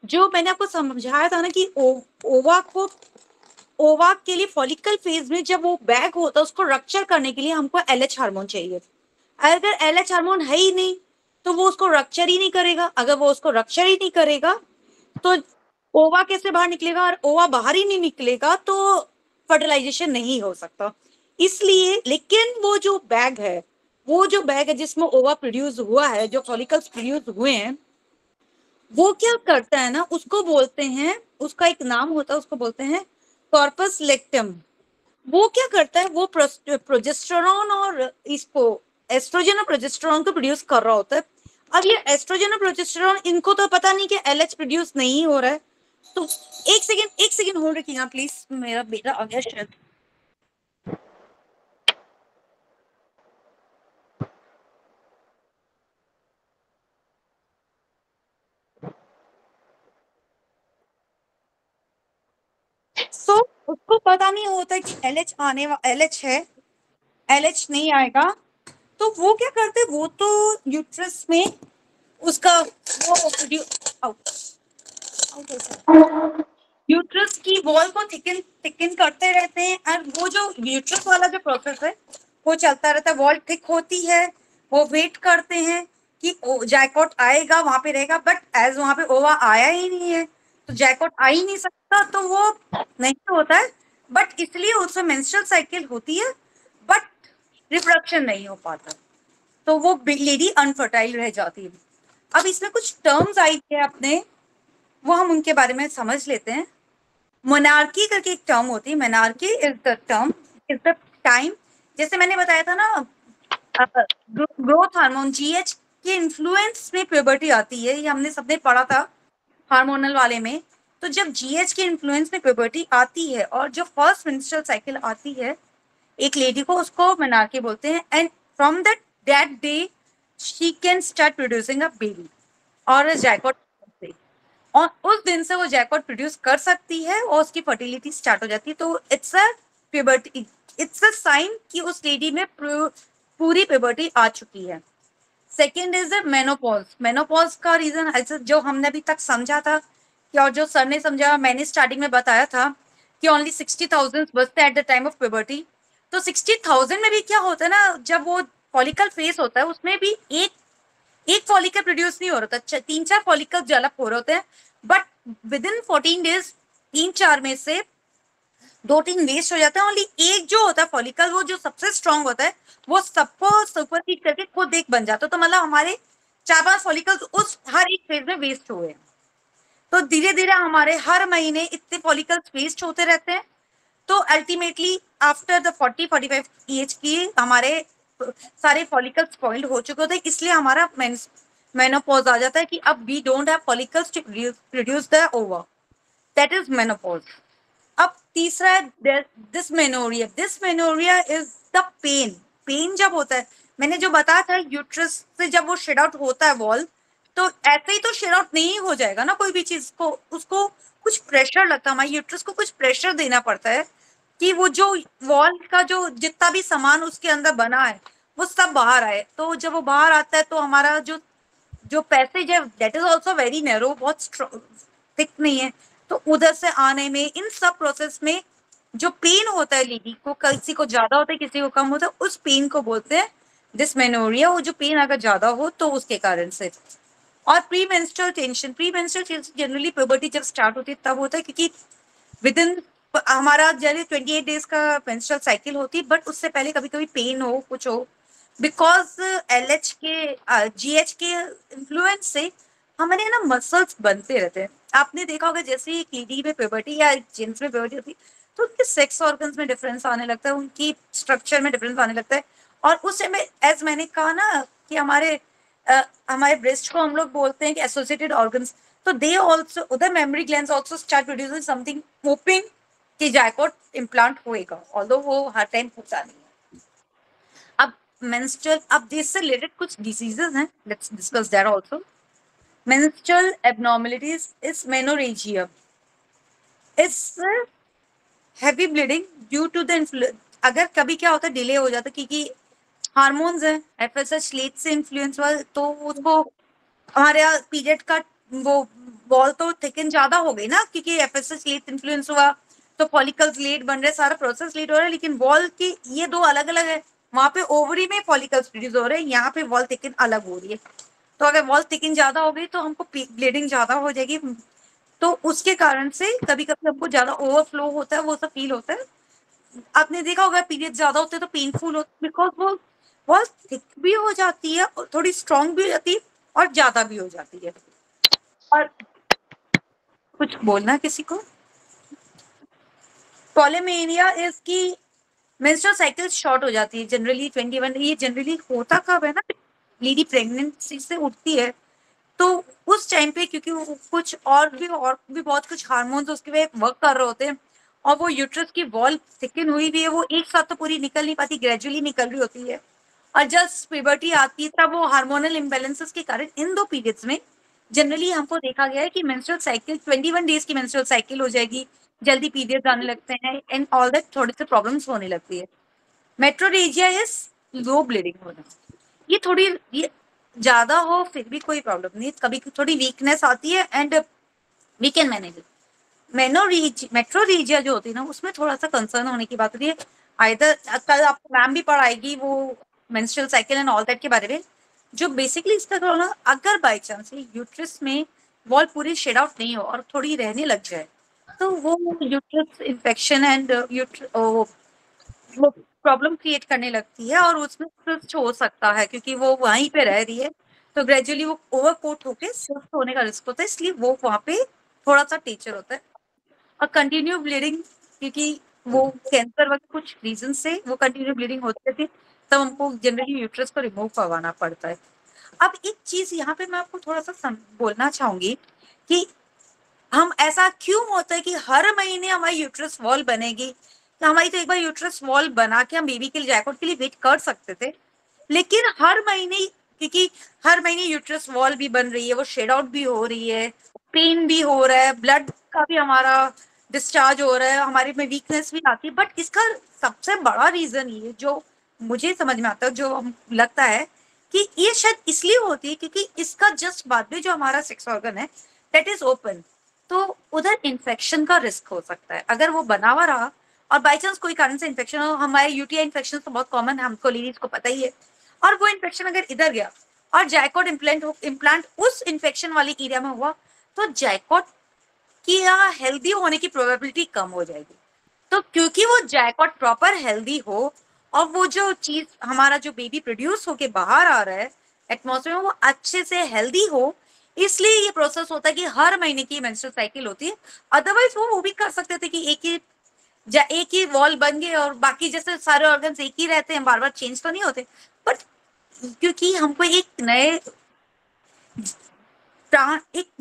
जो मैंने आपको समझाया था ना कि ओवा के लिए फॉलिकल फेज में जब वो बैग होता है उसको रक्चर करने के लिए हमको LH हार्मोन चाहिए। अगर LH हार्मोन है ही नहीं तो वो उसको रक्चर ही नहीं करेगा। अगर वो उसको रक्चर ही नहीं करेगा तो ओवा कैसे बाहर निकलेगा, और ओवा बाहर ही नहीं निकलेगा तो फर्टिलाइजेशन नहीं हो सकता। इसलिए लेकिन वो जो बैग है जिसमें ओवा प्रोड्यूस हुआ है, जो फॉलिकल्स प्रोड्यूस हुए हैं, वो क्या करता है ना, उसको बोलते हैं, उसका एक नाम होता है, उसको बोलते हैं कॉर्पस लेक्टम। वो क्या करता है, वो प्रोजेस्टेरॉन और इसको एस्ट्रोजन और प्रोजेस्टेरॉन को प्रोड्यूस कर रहा होता है। अब ये एस्ट्रोजन और प्रोजेस्टेरॉन इनको तो पता नहीं कि एलएच प्रोड्यूस नहीं हो रहा है। तो एक सेकेंड होल्ड रखिएगा प्लीज, मेरा बेटा आ गया शायद। सो उसको पता नहीं होता कि एलएच एलएच है, एलएच नहीं आएगा। तो वो क्या करते, वो तो यूट्रस में उसका वो यूट्रस की वॉल को थिकन करते रहते हैं, और वो जो यूट्रस वाला जो प्रोसेस है वो चलता रहता है। वॉल थिक होती है, वो वेट करते हैं कि जैकॉट आएगा, वहां पे रहेगा, बट एज वहां पे ओवा आया ही नहीं है तो जैकॉट आ ही नहीं सकता, तो वो नहीं होता है। बट इसलिए उसमें मेंस्ट्रुअल साइकिल होती है, बट रिप्रोडक्शन नहीं हो पाता, तो वो लेडी अनफर्टाइल रह जाती है। अब इसमें कुछ टर्म्स आई थे अपने, वो हम उनके बारे में समझ लेते हैं। मोनार्की करके एक टर्म होती है, monarchy is the term, is the time, जैसे मैंने बताया था ना, ग्रोथ हार्मोन जीएच के इन्फ्लुएंस में प्यूबर्टी आती है, ये हमने सबने पढ़ा था हार्मोनल वाले में। तो जब जीएच के इन्फ्लुएंस में प्यूबर्टी आती है और जो फर्स्ट मेंस्ट्रुअल साइकिल आती है एक लेडी को, उसको मेनार्की बोलते हैं। And from that day she can start producing a baby और जैकॉट, और उस दिन से वो जैकॉट प्रोड्यूस कर सकती है और उसकी फर्टिलिटी स्टार्ट हो जाती है। तो it's a puberty, it's a sign कि उस लेडी में पूरी प्यूबर्टी आ चुकी है। Second is the menopause. Menopause का रीजन जो हमने अभी तक समझा था कि, और जो सर ने समझा, मैंने स्टार्टिंग में बताया था कि ओनली 60,000 बचते at the time of puberty. तो 60,000 में भी क्या होता है ना, जब वो फॉलिकल फेस होता है उसमें भी एक फॉलिकल प्रोड्यूस नहीं हो रहा था, 3-4 फॉलिकल डेवलप हो रहे होते हैं, बट विद इन 14 डेज 3-4 में से 2-3 वेस्ट हो जाते हैं। ओनली एक जो होता है फॉलिकल, वो जो सबसे स्ट्रांग होता है, वो सबको सुपरसीड करके खुद एक बन जाता है। तो मतलब हमारे 4-5 फॉलिकल्स उस हर एक फेज में वेस्ट हुए। तो धीरे धीरे हमारे हर महीने इतने फॉलिकल्स वेस्ट होते रहते हैं। तो अल्टीमेटली आफ्टर द 40-45 एज की हमारे सारे फॉलिकल्स स्पॉइल्ड हो चुके होते हैं, इसलिए हमारा मेनोपॉज आ जाता है कि अब we don't have follicles to produce the ova, that is menopause. अब तीसरा है dysmenorrhea. Dysmenorrhea is the pain. Pain जब होता है, मैंने जो बताया था यूट्रस से जब वो शेड आउट होता है वॉल, तो ऐसे ही तो शेड आउट नहीं हो जाएगा ना कोई भी चीज को, उसको कुछ प्रेशर लगता है, हमारे यूट्रस को कुछ प्रेशर देना पड़ता है कि वो जो वॉल का जो जितना भी सामान उसके अंदर बना है वो सब बाहर आए। तो जब वो बाहर आता है तो हमारा जो जो पैसेज है that is also very narrow, बहुत थिक नहीं है। तो उधर से आने में, इन सब प्रोसेस में जो पेन होता है लेडी को, किसी को ज्यादा होता है किसी को कम होता है, उस पेन को बोलते हैं डिस्मेनोरिया। वो जो पेन अगर ज्यादा हो तो उसके कारण से। और pre menstrual tension, pre menstrual tension generally puberty जब स्टार्ट होती है तब होता है, क्योंकि विद इन हमारा जनरली 28 डेज का मेंस्ट्रुअल साइकिल होती है, बट उससे पहले कभी कभी पेन हो, कुछ हो, बिकॉज एलएच के जीएच के इन्फ्लुएंस से हमारे ना मसल्स बनते रहते हैं। आपने देखा होगा जैसे ही लेडी में प्यूबर्टी या जेंट्स में प्यूबर्टी होती है तो उनके सेक्स ऑर्गन्स में डिफरेंस आने लगता है, उनकी स्ट्रक्चर में डिफरेंस आने लगता है। और उस समय एज मैंने कहा ना कि हमारे ब्रेस्ट को हम लोग बोलते हैं कि एसोसिएटेड ऑर्गन्स, तो दे ऑल्सो, उधर mammary glands also start producing something, hopping कि जायकोट इम्प्लांट होएगा, ऑल्दो वो हर टाइम होता नहीं है। अब मेंस्ट्रुअल, अब इससे रिलेटेड कुछ डिसीजेस हैं, let's discuss that also. Menstrual abnormalities is menorrhagia, is heavy bleeding due to the अगर कभी क्या होता है डिले हो जाता है क्योंकि हार्मोन्स है, एफएसएच लेट से इन्फ्लुएंस हुआ, तो उसको हमारे यहाँ पीरियड का वो बॉल तो थिकन ज्यादा हो गई ना, क्योंकि एफएसएच लेट इन्फ्लुएंस हुआ तो फॉलिकल्स लेट बन रहे, सारा प्रोसेस लेट हो रहा है। लेकिन वॉल की ये दो अलग अलग है, वहां पे ओवरी में फॉलिकल्स प्रोड्यूस हो रहे हैं, यहाँ पे वॉल थिकन अलग हो रही है। तो अगर वॉल थिकन ज्यादा हो गई तो हमको ब्लीडिंग ज्यादा हो जाएगी, तो उसके कारण से कभी कभी हमको ज्यादा ओवरफ्लो होता है, वो सब फील होता है। आपने देखा होगा पीरियड ज्यादा होते हैं तो पेनफुल होता है, बिकॉज वो बहुत थिक भी हो जाती है और थोड़ी स्ट्रांग भी हो जाती है और ज्यादा भी हो जाती है। और कुछ बोलना किसी को? पॉलीमेनिया इज की मेंस्ट्रुअल साइकिल शॉर्ट हो जाती है जनरली 21। ये जनरली होता कब है ना, लेडी प्रेगनेंसी से उठती है तो उस टाइम पे, क्योंकि वो कुछ और भी बहुत कुछ हार्मोन्स उसके वे वर्क कर रहे होते हैं और वो यूट्रस की वॉल थिकन हुई भी है, वो एक साथ तो पूरी निकल नहीं पाती, ग्रेजुअली निकल रही होती है। और जस्ट प्यूबर्टी आती है तब वो हार्मोनल इम्बेलेंसेस के कारण इन 2 पीरियड्स में जनरली हमको देखा गया है कि मेंस्ट्रुअल साइकिल 21 डेज की मेंस्ट्रुअल साइकिल हो जाएगी, जल्दी पीरियड्स आने लगते हैं एंड ऑल दैट, थोड़े से प्रॉब्लम्स होने लगती है। मेट्रोरेजिया इज लो ब्लीडिंग होना, ये थोड़ी ये ज्यादा हो फिर भी कोई प्रॉब्लम नहीं, कभी थोड़ी वीकनेस आती है and we can manage. Metrorrhagia जो होती है ना, उसमें थोड़ा सा कंसर्न होने की बात होती है। आइदर कल आपको मैम भी पढ़ाएगी वो menstrual cycle and all that के बारे में, जो बेसिकली इसका क्या होना, अगर बाई चांस यूट्रस में वॉल पूरी शेड आउट नहीं हो और थोड़ी रहने लग जाए तो वो यूट्रस इन्फेक्शन एंड वो प्रॉब्लम क्रिएट करने लगती है और उसमें सिस्ट हो सकता है, क्योंकि वो वहीं पे रह रही है तो ग्रेजुअली वो ओवरकोट होके सिस्ट होने का रिस्क होता है, इसलिए वो वहाँ पे थोड़ा सा टीचर होता है। और कंटिन्यू ब्लीडिंग, क्योंकि वो कैंसर वगैरह कुछ रीजन से वो कंटिन्यू ब्लीडिंग होती थी, तब हमको जनरली यूट्रस को रिमूव करवाना पड़ता है। अब एक चीज यहाँ पे मैं आपको थोड़ा सा बोलना चाहूंगी कि हम ऐसा क्यों होता है कि हर महीने हमारी यूट्रस वॉल बनेगी। तो हमारी तो एक बार यूट्रस वॉल बना के हम बेबी के लिए जैकॉट के लिए वेट कर सकते थे, लेकिन हर महीने, क्योंकि हर महीने यूट्रस वॉल भी बन रही है, वो शेड आउट भी हो रही है, पेन भी हो रहा है, ब्लड का भी हमारा डिस्चार्ज हो रहा है, हमारे में वीकनेस भी आती है। बट इसका सबसे बड़ा रीजन ये जो मुझे समझ में आता है, जो लगता है कि ये शायद इसलिए होती है क्योंकि इसका जस्ट बाद में जो हमारा सेक्स ऑर्गन है दैट इज ओपन, तो उधर इन्फेक्शन का रिस्क हो सकता है। अगर वो बना हुआ रहा और बाई चांस कोई कारण से इन्फेक्शन हो, हमारे यूटीआई इन्फेक्शन तो बहुत कॉमन है, हमको लेडीज को पता ही है, और वो इन्फेक्शन अगर इधर गया और जायकोट इम्प्लांट उस इन्फेक्शन वाले एरिया में हुआ तो जायकोट की हेल्दी होने की प्रोबेबिलिटी कम हो जाएगी। तो क्योंकि वो जायकोट प्रॉपर हेल्दी हो और वो जो चीज हमारा जो बेबी प्रोड्यूस होके बाहर आ रहा है एटमॉस्फेयर में वो अच्छे से हेल्दी हो, इसलिए ये प्रोसेस होता है कि हर महीने की मेंस्ट्रुअल साइकिल होती है। अदरवाइज वो भी कर सकते थे कि एक ही वॉल बन गए और बाकी जैसे सारे ऑर्गन्स एक ही रहते हैं, बार बार चेंज तो नहीं होते। बट क्योंकि हमको एक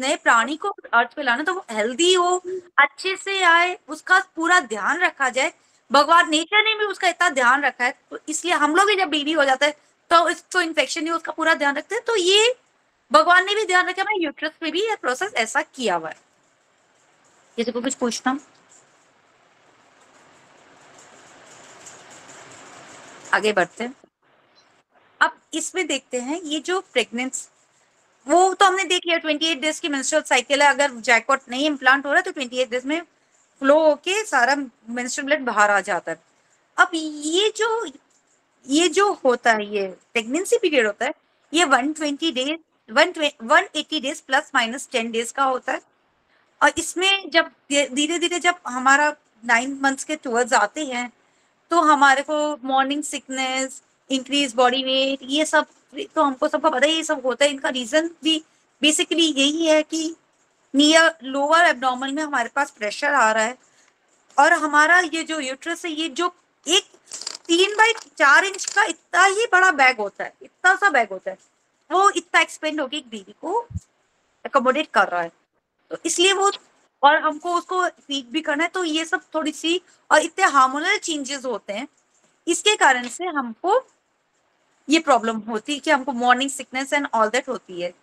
नए प्राणी को अर्थ पे लाना, तो वो हेल्दी हो, अच्छे से आए, उसका पूरा ध्यान रखा जाए। भगवान नेचर ने भी उसका इतना ध्यान रखा है, तो इसलिए हम लोग भी जब बेबी हो जाता है तो इसको इन्फेक्शन नहीं, उसका पूरा ध्यान रखते हैं। तो ये भगवान ने भी ध्यान रखा है, यूट्रस में भी ये प्रोसेस ऐसा किया हुआ है। किसी को कुछ पूछना? आगे बढ़ते हैं। अब इसमें देखते हैं ये जो प्रेगनेंसी, वो तो हमने देख लिया 28 डेज की मेंस्ट्रुअल साइकिल है, अगर जैकपॉट नहीं इम्प्लांट हो रहा है तो 28 डेज में फ्लो होके सारा मेंस्ट्रुअल ब्लड बाहर आ जाता है। अब ये जो होता है, ये प्रेगनेंसी पीरियड होता है, ये 120 days 180 days plus minus 10 days का होता है। और इसमें जब धीरे धीरे जब हमारा 9 मंथ्स के टूवर्ड्स आते हैं तो हमारे को morning sickness, increase body weight, ये सब तो हमको सबको पता है, ये सब होता है। इनका रीजन भी बेसिकली यही है कि नियर लोअर एब्डोमेन में हमारे पास प्रेशर आ रहा है और हमारा ये जो यूट्रस है, ये जो एक 3x4 इंच का इतना ही बड़ा बैग होता है, इतना सा बैग होता है, वो इतना एक्सपेंड होकर एक बेबी को अकोमोडेट कर रहा है। तो इसलिए वो, और हमको उसको फीड भी करना है, तो ये सब थोड़ी सी और इतने हार्मोनल चेंजेस होते हैं, इसके कारण से हमको ये प्रॉब्लम होती है कि हमको morning sickness and all that होती है।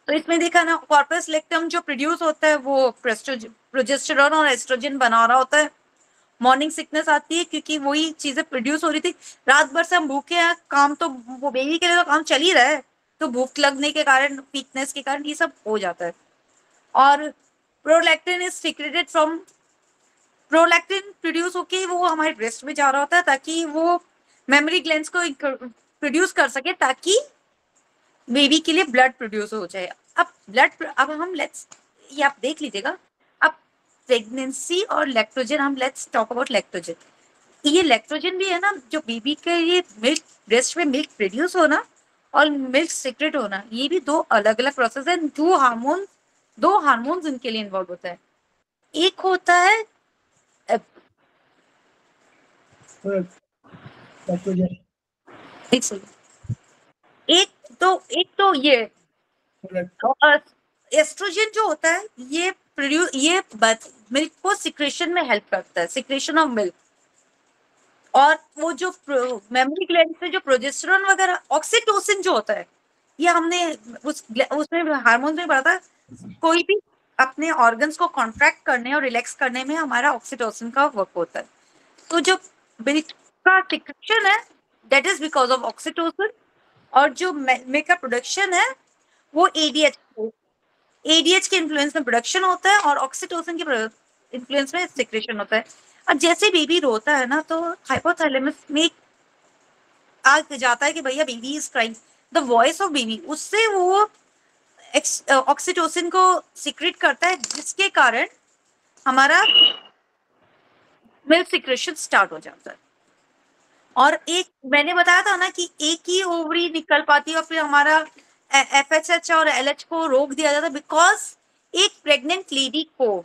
तो इसमें देखा ना, कॉर्पस लेक्टम जो प्रोड्यूस होता है वो प्रोजेस्टेरॉन और एस्ट्रोजन बना रहा होता है। मॉर्निंग सिकनेस आती है क्योंकि वही चीजें प्रोड्यूस हो रही थी, रात भर से हम भूखे हैं, काम तो वो बेबी के लिए तो काम चल ही रहा है, तो भूख लगने के कारण, वीकनेस के कारण ये सब हो जाता है। और prolactin is secreted from, prolactin produce होके वो हमारे ब्रेस्ट में जा रहा होता है ताकि वो मेमोरी ग्लैंड्स को प्रोड्यूस कर सके, ताकि बेबी के लिए ब्लड प्रोड्यूस हो जाए। अब हम ये आप देख लीजिएगा, अब प्रेगनेंसी और लैक्टोजन, हम लेट्स टॉक अबाउट लैक्टोजन। ये लैक्टोजन भी है ना, जो बेबी के लिए मिल्क, ब्रेस्ट में मिल्क प्रोड्यूस होना और मिल्क सीक्रेट होना, ये भी 2 अलग अलग प्रोसेस है। 2 हार्मोन दो हार्मोन्स इनके लिए इन्वॉल्व होता है। एक होता है एक तो ये एस्ट्रोजन जो होता है ये मिल्क को सिक्रेशन में हेल्प करता है, सिक्रेशन ऑफ मिल्क। और वो जो मेमोरी ग्लैंड से जो प्रोजेस्टेरोन वगैरह, ऑक्सीटोसिन जो होता है, ये हमने उसमें हार्मोन में पढ़ा था। कोई भी अपने ऑर्गन्स को कॉन्ट्रैक्ट करने और रिलैक्स करने में हमारा ऑक्सीटोसिन का वर्क होता है। तो जो मिल्क का सिक्रेशन है that is because of oxytocin, और जो मिल्क का प्रोडक्शन है वो एडीएच के इन्फ्लुएंस में प्रोडक्शन होता है और ऑक्सीटोसिन के इन्फ्लुएंस में सिक्रेशन होता है। और जैसे बेबी रोता है ना तो हाइपोथैलेमस में आ जाता है कि भैया baby is crying, the voice of baby, उससे वो ऑक्सीटोसिन को सिक्रेट करता है, जिसके कारण हमारा मिल्क सिक्रेशन स्टार्ट हो जाता है। और एक मैंने बताया था ना कि एक ही ओवरी निकल पाती है और फिर हमारा एफएसएच और एलएच को रोक दिया जाता है, बिकॉज एक प्रेग्नेंट लेडी को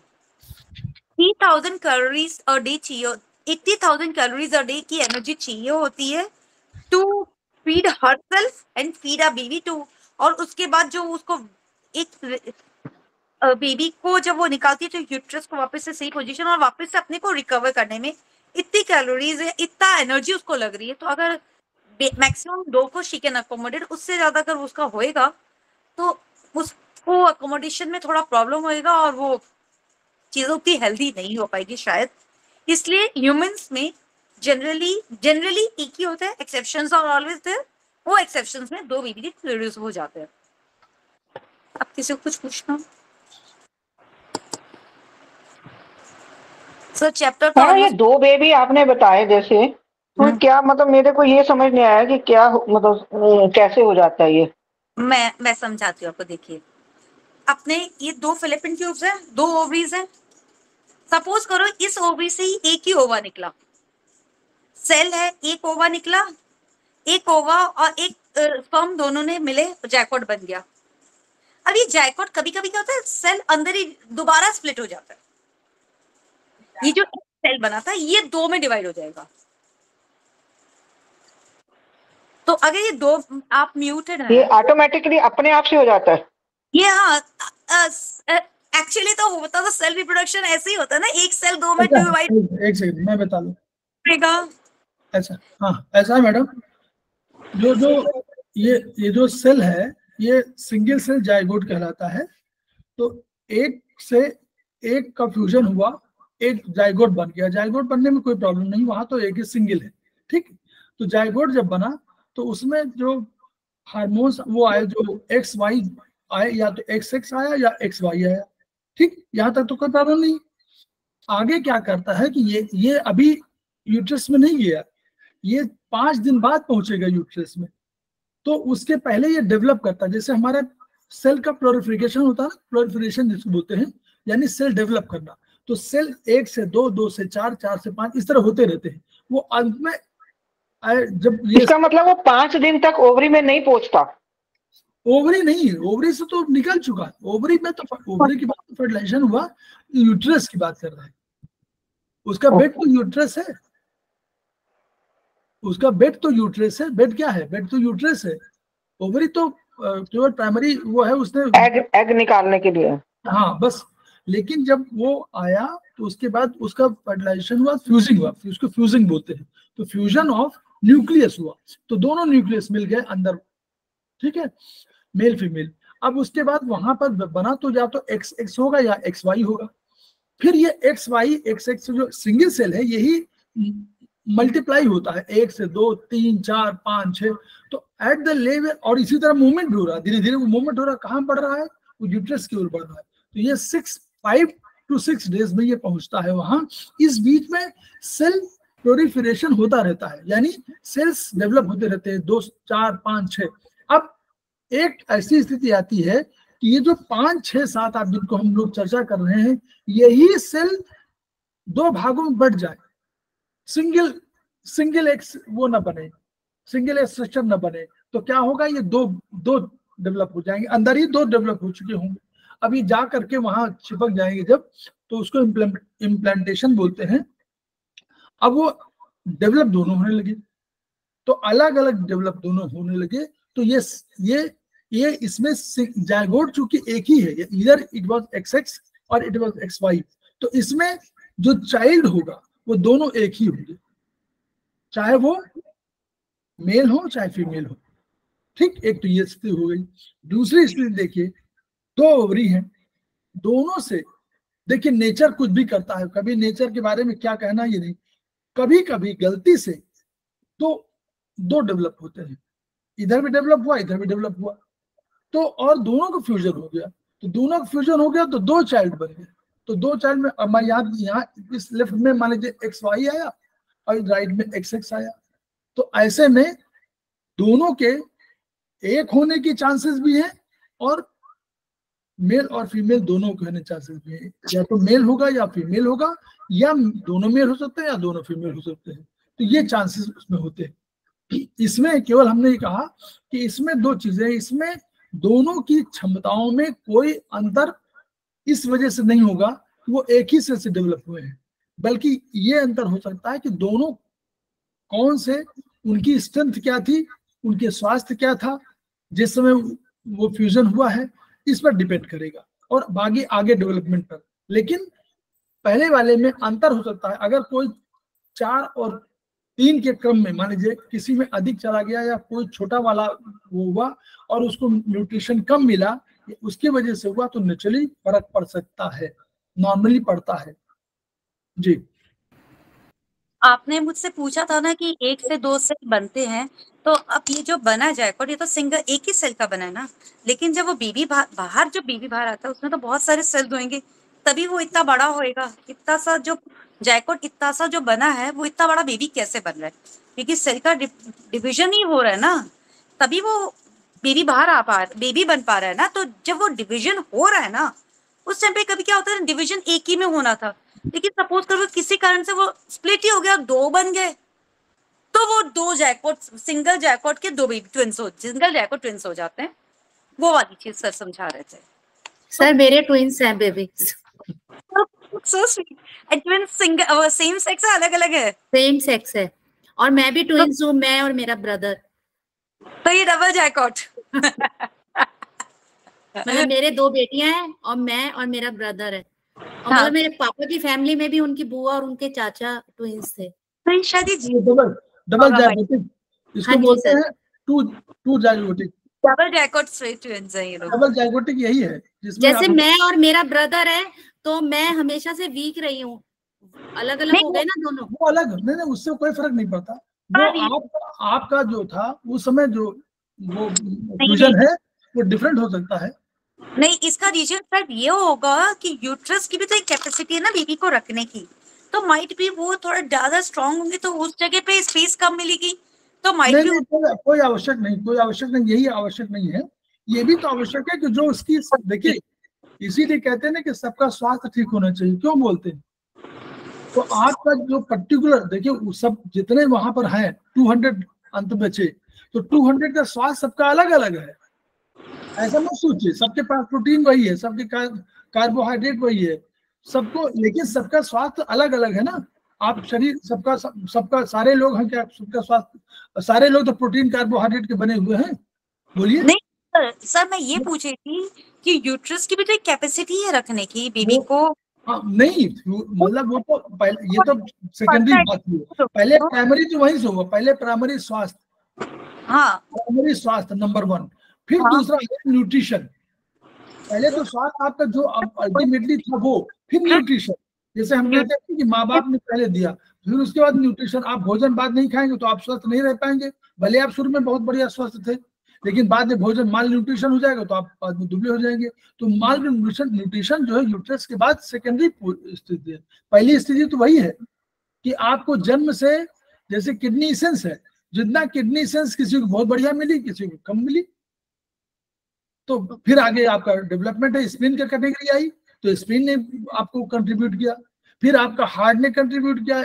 30,000 कैलोरीज अ डे चाहिए, 80,000 कैलोरीज अ डे की एनर्जी चाहिए होती है to feed herself and feed a baby too. और उसके बाद जो उसको एक बेबी को जब वो निकालती है तो यूट्रस को वापस से सही पोजीशन और वापस से अपने को रिकवर करने में इतनी कैलोरीज है, इतना एनर्जी उसको लग रही है। तो अगर मैक्सिमम 2 को शी कैन अकोमोडेट, उससे ज्यादा अगर उसका होएगा तो उसको अकोमोडेशन में थोड़ा प्रॉब्लम होएगा और वो चीजें उतनी हेल्दी नहीं हो पाएगी शायद। इसलिए ह्यूमंस में जनरली एक ही होता है, एक्सेप्शंस आर ऑलवेज देयर। वो एक्सेप्शंस में 2 बेबी प्रोड्यूस हो जाते हैं। अब किसी को कुछ पूछना? सर चैप्टर तो ये 2 बेबी आपने बताए जैसे, तो क्या मतलब मेरे को ये समझ नहीं आया कि क्या मतलब कैसे हो जाता है ये। मैं समझाती हूँ आपको। देखिए, अपने ये 2 फिलिपिन ट्यूब्स हैं, 2 ओवरीज हैं। सपोज करो इस ओवरी से ही एक ही ओवा निकला, सेल है, एक ओवा निकला, एक ओवा और एक स्पर्म दोनों ने मिले जैकॉट बन गया। अब ये जैकॉट कभी कभी क्या होता है, सेल अंदर ही दोबारा स्प्लिट हो जाता है। ये जो सेल बना था ये 2 में डिवाइड हो जाएगा। तो अगर ये 2, आप म्यूटेड है, ये ऑटोमेटिकली अपने आप से हो जाता है ये हाँ एक्चुअली तो होता तो सेल रिप्रोडक्शन ऐसे ही होता है ना, एक सेल 2 में डिवाइड। एक सेकंड मैं बता दूं। ऐसा, हाँ ऐसा है मैडम। जो ये जो सेल है ये सिंगल सेल जाइगोट कहलाता है। तो एक से एक का फ्यूजन हुआ, एक जाइगोट बन गया। जाइगोट बनने में कोई प्रॉब्लम नहीं, वहां तो एक ही सिंगल है, ठीक। तो जाइगोट जब बना तो उसमें जो हार्मोन्स वो आए, जो एक्स वाई आए, या तो एक्स एक्स आया या एक्स वाई आया, ठीक। यहाँ तक तो कोई प्रॉब्लम नहीं। आगे क्या करता है कि ये अभी यूट्रस में नहीं गया, ये 5 दिन बाद पहुंचेगा यूट्रस में। तो उसके पहले ये डेवलप करता है, जैसे हमारा सेल का प्लोरिफिकेशन होता है, प्लोरिफिकेशन जिसको बोलते हैं, यानी सेल डेवलप करना। तो सेल 1 से 2, 2 से 4, 4 से 5 इस तरह होते रहते हैं। वो अंत में जब ये, इसका मतलब वो 5 दिन तक ओवरी में नहीं पहुंचता। ओवरी नहीं, ओवरी से तो निकल चुका। ओवरी में तो, ओवरी की बात तो फर्टिलाइजेशन हुआ, यूट्रस की बात कर रहे हैं। उसका बेड तो यूट्रस है, उसका बेड तो यूट्रस है। बेड क्या है? बेड तो यूट्रस है। ओवरी तो केवल प्राइमरी वो है, उसने एग निकालने के लिए। हाँ बस। लेकिन जब वो आया तो उसके बाद उसका फर्टिलाइजेशन हुआ, फ्यूजिंग हुआ, उसको फ्यूजिंग बोलते हैं। तो फ्यूजन ऑफ न्यूक्लियस हुआ, तो दोनों न्यूक्लियस मिल गए अंदर, ठीक है, मेल फीमेल। अब उसके बाद वहां पर बना तो या तो एक्स एक्स होगा या एक्स वाई होगा। फिर ये एक्स वाई एक्स एक्स जो सिंगल सेल है यही मल्टीप्लाई होता है, 1 से 2, 3, 4, 5, 6। तो एट द लेवल, और इसी तरह मूवमेंट हो रहा है, धीरे धीरे वो मूवमेंट हो रहा है। कहाँ बढ़ रहा है? वो यूट्रस की ओर बढ़ रहा है। तो ये 5 to 6 डेज में ये पहुंचता है वहां। इस बीच में सेल प्लोरिफरेशन होता रहता है, यानी सेल्स डेवलप होते रहते हैं, 2, 4, 5, 6। अब एक ऐसी स्थिति आती है कि ये जो 5, 6, 7, 8 जिनको हम लोग चर्चा कर रहे हैं, यही सेल 2 भागों में बढ़ जाए, सिंगल एक्स वो ना बने, सिंगल एक्स स्ट्रक्चर ना बने, तो क्या होगा? ये दो डेवलप हो जाएंगे, अंदर ही 2 डेवलप हो चुके होंगे। अब ये जा करके वहां चिपक जाएंगे जब, तो उसको इम्प्लांटेशन बोलते हैं। अब वो डेवलप दोनों होने लगे, तो अलग अलग डेवलप दोनों होने लगे। तो ये इसमें जायगोट चूंकि एक ही है, इधर इट वाज XX और इट वाज XY, तो इसमें जो चाइल्ड होगा वो दोनों एक ही होंगे, चाहे वो मेल हो चाहे फीमेल हो। ठीक, एक तो ये स्थिति हो गई। दूसरी स्थिति देखिए, दो ओवरी हैं, दोनों से देखिए नेचर कुछ भी करता है, कभी नेचर के बारे में क्या कहना ये नहीं, कभी कभी गलती से तो दो डेवलप होते हैं, इधर भी डेवलप हुआ इधर भी डेवलप हुआ, तो और दोनों का फ्यूजन हो गया, तो दोनों का फ्यूजन हो गया तो दो चाइल्ड बन गए। तो दो चाइल्ड में अब मैं यहाँ इस लेफ्ट में मान लीजिए XY आया और राइट में XX आया, तो ऐसे में दोनों के एक होने की चांसेस भी है और मेल और फीमेल दोनों के होने चांसेस भी है, या तो मेल होगा या फीमेल होगा, या दोनों मेल हो सकते हैं या दोनों फीमेल हो सकते हैं, तो ये चांसेस उसमें होते हैं। इसमें केवल हमने ये कहा कि इसमें दो चीजें, इसमें दोनों की क्षमताओं में कोई अंतर इस वजह से नहीं होगा कि वो एक ही सेल से डेवलप हुए हैं, बल्कि ये अंतर हो सकता है कि दोनों कौन से, उनकी स्ट्रेंथ क्या थी, उनके स्वास्थ्य क्या था जिस समय वो फ्यूजन हुआ है, इस पर डिपेंड करेगा और बाकी आगे डेवलपमेंट पर। लेकिन पहले वाले में अंतर हो सकता है, अगर कोई 4 और 3 के क्रम में मान लीजिए किसी में अधिक चला गया या कोई छोटा वाला वो हुआ और उसको न्यूट्रिशन कम मिला, उसकी वजह से हुआ, तो नेचुरली फर्क पड़ सकता है, नॉर्मली पड़ता है। जी, आपने मुझसे पूछा था ना कि 1 से 2 सेल बनते हैं, तो अब ये जो बना जायकोट ये तो सिंगल एक ही सेल का बना है ना, लेकिन जब वो बेबी बाहर जब बेबी बाहर आता है उसमें तो बहुत सारे सेल होंगे, तभी वो इतना बड़ा होएगा। इतना सा जो जायकोट इतना सा जो बना है वो इतना बड़ा बेबी कैसे बन रहा है, क्योंकि सेल का डिविजन ही हो रहा है ना, तभी वो बेबी बन पा रहा है ना। तो जब वो डिविजन हो रहा है ना, उस टाइम पे कभी क्या होता है, डिविजन एक ही में होना था, लेकिन सपोज करो किसी कारण से वो स्प्लिट ही हो गया, 2 बन गए, तो वो 2 जायकोट, सिंगल जायकोट के 2 बेबी ट्विंस सिंगल जायकोट ट्विंस हो जाते हैं। वो वाली चीज सर समझा रहे थे। सर मेरे ट्विंस हैं baby. So sweet. And twins single same sex है, अलग अलग है? सेम सेक्स है, और मैं भी ट्विंस हूँ, मैं और मेरा ब्रदर। तो ये डबल जायकोट। मतलब मेरे 2 बेटियां हैं और मैं और मेरा ब्रदर है, और हाँ। मतलब मेरे पापा की फैमिली में भी उनकी बुआ और उनके चाचा ट्विंस थे। तो शादी डबल जायगोटिक इसको हाँ जी बोलते सर। हैं, टू जायगोटिक। डबल जायकोट ट्विंस हैं ये लोग। डबल जायगोटिक यही है जिसमें जैसे मैं और मेरा ब्रदर है, तो मैं हमेशा से वीक रही हूँ, अलग अलग हो गए ना दोनों। वो अलग नहीं, उससे कोई फर्क नहीं पड़ता। वो आपका जो था उस समय जो वो फ्यूजन है वो डिफरेंट हो सकता है। नहीं, इसका रीजन शायद ये होगा कि यूट्रस की भी तो एक कैपेसिटी है ना बेबी को रखने की, तो माइट भी वो थोड़ा ज्यादा स्ट्रांग होंगे तो उस जगह पे स्पेस कम मिलेगी, तो माइट भी कोई आवश्यक नहीं, यही आवश्यक नहीं है, ये भी तो आवश्यक है कि जो उसकी, देखिए इसीलिए कहते हैं ना कि सबका स्वास्थ्य ठीक होना चाहिए, क्यों बोलते हैं, तो आपका जो पर्टिकुलर देखिए सब जितने वहां पर हैं 200 अंत बचे, तो 200 का स्वास्थ्य सबका अलग अलग है, ऐसा मत सोचिए। सबके पास प्रोटीन वही है, सबके कार्बोहाइड्रेट वही है सबको, लेकिन सबका स्वास्थ्य अलग अलग है ना। आप शरीर सबका सारे लोग हैं क्या, सबका स्वास्थ्य, सारे लोग तो प्रोटीन कार्बोहाइड्रेट के बने हुए हैं? बोलिए। नहीं सर मैं ये पूछ रही थी कि यूट्रस की भी तो एक कैपेसिटी है रखने की बेबी को। हाँ, नहीं मतलब वो तो पहले, ये तो सेकेंडरी बात हुई, पहले प्राइमरी तो वहीं से हुआ, पहले प्राइमरी स्वास्थ्य, हाँ प्राइमरी स्वास्थ्य नंबर 1, फिर दूसरा न्यूट्रिशन। पहले तो स्वास्थ्य आपका जो अल्टीमेटली था वो, फिर न्यूट्रिशन। जैसे हम कहते हैं कि माँ बाप ने पहले दिया, फिर उसके बाद न्यूट्रिशन। आप भोजन बाद नहीं खाएंगे तो आप स्वस्थ नहीं रह पाएंगे, भले आप शुरू में बहुत बढ़िया स्वस्थ थे, लेकिन बाद में भोजन माल न्यूट्रिशन हो जाएगा तो आप बाद में दुबले हो जाएंगे। तो माल न्यूट्रिशन जो है यूट्रस के बाद सेकेंडरी स्थिति है। पहली स्थिति तो वही है कि आपको जन्म से, जैसे किडनी सेंस है, जितना किडनी सेंस किसी को बहुत बढ़िया मिली, किसी को कम मिली, तो फिर आगे आपका डेवलपमेंट है, स्प्लीन की कैटेगरी आई तो स्प्लीन ने आपको कंट्रीब्यूट किया, फिर आपका हार्ट ने कंट्रीब्यूट किया,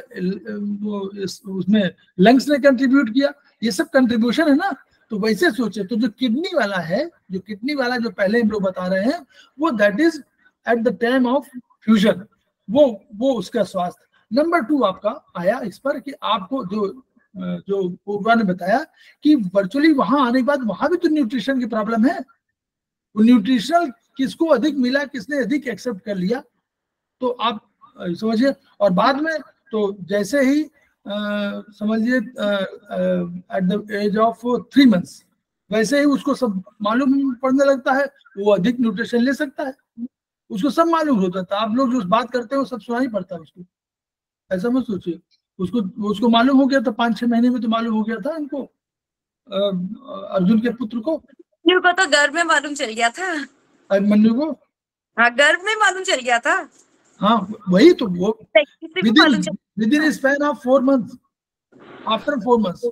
उसमें लंग्स ने कंट्रीब्यूट किया, ये सब कंट्रीब्यूशन है ना। तो वैसे सोचे तो जो किडनी वाला है, जो किडनी वाला जो पहले हम लोग बता रहे हैं, वो that is at the time of fusion, वो उसका स्वास्थ्य। नंबर 2 आपका आया इस पर कि आपको जो पूर्वा ने बताया कि वर्चुअली वहां आने के बाद वहां भी तो न्यूट्रिशन की प्रॉब्लम है, न्यूट्रिशनल किसको अधिक मिला, किसने अधिक एक्सेप्ट कर लिया, तो आप समझिए। और बाद में तो जैसे ही समझिए at the age of 3 months वैसे ही उसको सब मालूम पड़ने लगता है, वो अधिक न्यूट्रिशन ले सकता है, उसको सब मालूम हो जाता है। आप लोग जो बात करते हैं वो सब सुनाई पड़ता है उसको, ऐसा मत सोचिए। उसको मालूम हो गया था, 5-6 महीने में तो मालूम हो गया था इनको, अर्जुन के पुत्र को। मन्यु को तो गर्भ में मालूम चल गया था। अभिमन्यु को हाँ, गर्भ में मालूम चल गया था। हाँ वही तो, वो मालूम चल with in span of 4 months, after 4 months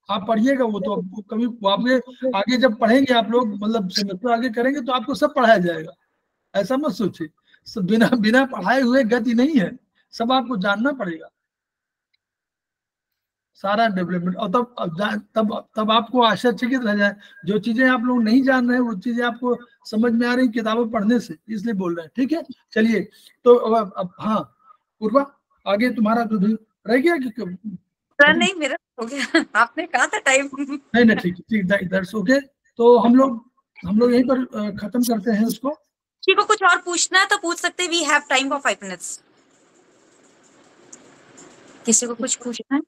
आप पढ़िएगा वो तो। कभी आपके आगे जब पढ़ेंगे आप लोग, मतलब सेमेस्टर आगे करेंगे तो आपको सब पढ़ाया जाएगा, ऐसा मत सोचिए। सब बिना पढ़ाए हुए गति नहीं है, सब आपको जानना पड़ेगा सारा डेवलपमेंट। और तब आपको आश्चर्यचकित रह जाए, जो चीजें आप लोग नहीं जान रहे हैं वो चीजें आपको समझ में आ रही किताबें पढ़ने से, इसलिए बोल रहे हैं। ठीक है, चलिए। तो अब हाँ पूर्वा, आगे तुम्हारा जो भी रह गया कि सर? नहीं, मेरा हो गया, आपने कहा था टाइम। नहीं ठीक, दैट्स ओके। तो हम लोग यहीं पर खत्म करते हैं उसको। किसी को कुछ और पूछना है तो पूछ सकते हैं, we have time for 5 minutes। किसी को कुछ पूछना है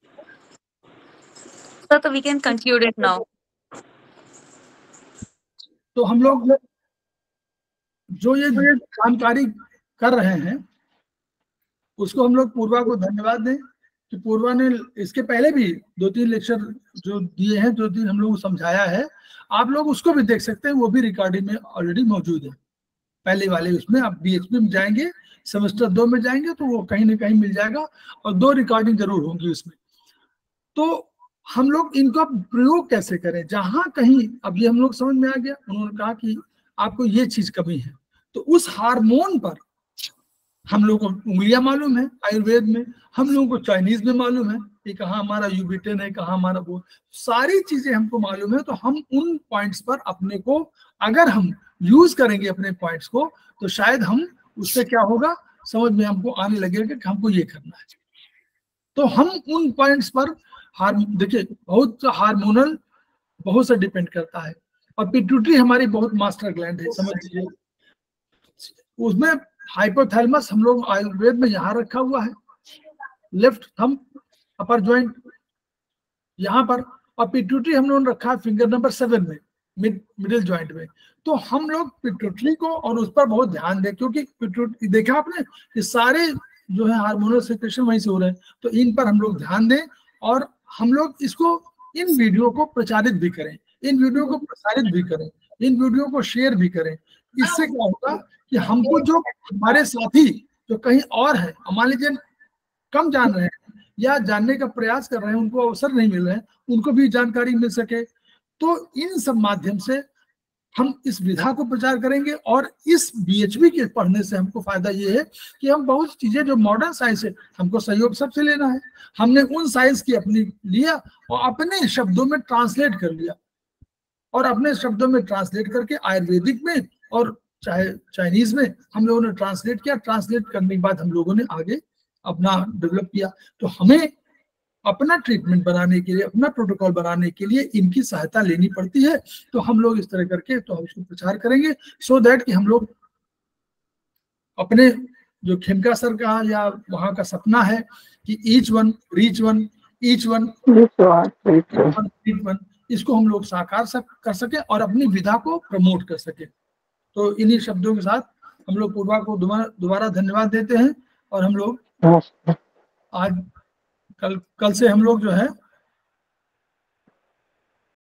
तो we can conclude it now. तो हम लोग जो ये जानकारी कर रहे हैं उसको हम लोग पूर्वा को धन्यवाद दें कि पूर्वा ने इसके पहले भी 2-3 लेक्चर जो दिए हैं, 2-3 हम लोग को समझाया है, आप लोग उसको भी देख सकते हैं, वो भी रिकॉर्डिंग में ऑलरेडी मौजूद है। पहले वाले उसमें आप BHP में जाएंगे, सेमेस्टर 2 में जाएंगे तो वो कहीं ना कहीं मिल जाएगा, और 2 रिकॉर्डिंग जरूर होंगी उसमें। तो हम लोग इनका प्रयोग कैसे करें, जहां कहीं अब ये हम लोग समझ में आ गया, उन्होंने कहा कि आपको ये चीज कमी है, तो उस हार्मोन पर हम लोगों को उंगलियां मालूम है आयुर्वेद में, हम लोगों को चाइनीज में मालूम है कि कहाँ हमारा यूबिटेन है, कहाँ हमारा वो सारी चीजें हमको मालूम है। तो हम उन पॉइंट्स पर अपने को अगर हम यूज करेंगे अपने पॉइंट्स को, तो शायद हम उससे क्या होगा समझ में हमको आने लगेगा कि हमको ये करना है। तो हम उन पॉइंट्स पर देखिए बहुत हार्मोनल बहुत से डिपेंड करता है, और पिट्यूटरी हमारी बहुत मास्टर ग्लैंड है, समझ लीजिए। उसमें हाइपोथैलेमस हम लोग आयुर्वेद में यहाँ रखा हुआ है, लेफ्ट थंब अपर जॉइंट यहाँ पर, और पिट्यूटरी हम लोगों ने रखा है फिंगर नंबर 7 में, मिडिल जॉइंट में। तो हम लोग पिट्यूटरी को और उस पर बहुत ध्यान दें, क्योंकि पिट्यूटरी देखा आपने कि सारे जो है हार्मोनल सेक्रेशन वहीं से हो रहे हैं, तो इन पर हम लोग ध्यान दें, और हम लोग इसको इन वीडियो को प्रचारित भी करें, इन वीडियो को प्रसारित भी करें, इन वीडियो को शेयर भी करें। इससे क्या होगा कि हमको जो हमारे साथी जो कहीं और है, मान लीजिए कम जान रहे हैं या जानने का प्रयास कर रहे हैं, उनको अवसर नहीं मिल रहे हैं, उनको भी जानकारी मिल सके। तो इन सब माध्यम से हम इस विधा को प्रचार करेंगे, और इस BHP के पढ़ने से हमको फायदा ये है कि हम बहुत चीजें जो मॉडर्न साइंस है, हमको सहयोग सबसे लेना है। हमने उन साइंस की अपनी लिया और अपने शब्दों में ट्रांसलेट कर लिया, और अपने शब्दों में ट्रांसलेट करके आयुर्वेदिक में और चाहे चाइनीज में हम लोगों ने ट्रांसलेट किया। ट्रांसलेट करने के बाद हम लोगों ने आगे अपना डेवलप किया। तो हमें अपना ट्रीटमेंट बनाने के लिए, अपना प्रोटोकॉल बनाने के लिए इनकी सहायता लेनी पड़ती है। तो हम लोग इस तरह करके तो हम इसको प्रचार करेंगे, सो दैट कि हम लोग अपने जो खेमका सर का या वहाँ का सपना है कि each one reach one, each one reach one, इसको हम लोग साकार कर सके और अपनी विधा को प्रमोट कर सके। तो इन्हीं शब्दों के साथ हम लोग पूर्वा को दोबारा धन्यवाद देते हैं, और हम लोग आज कल से हम लोग जो है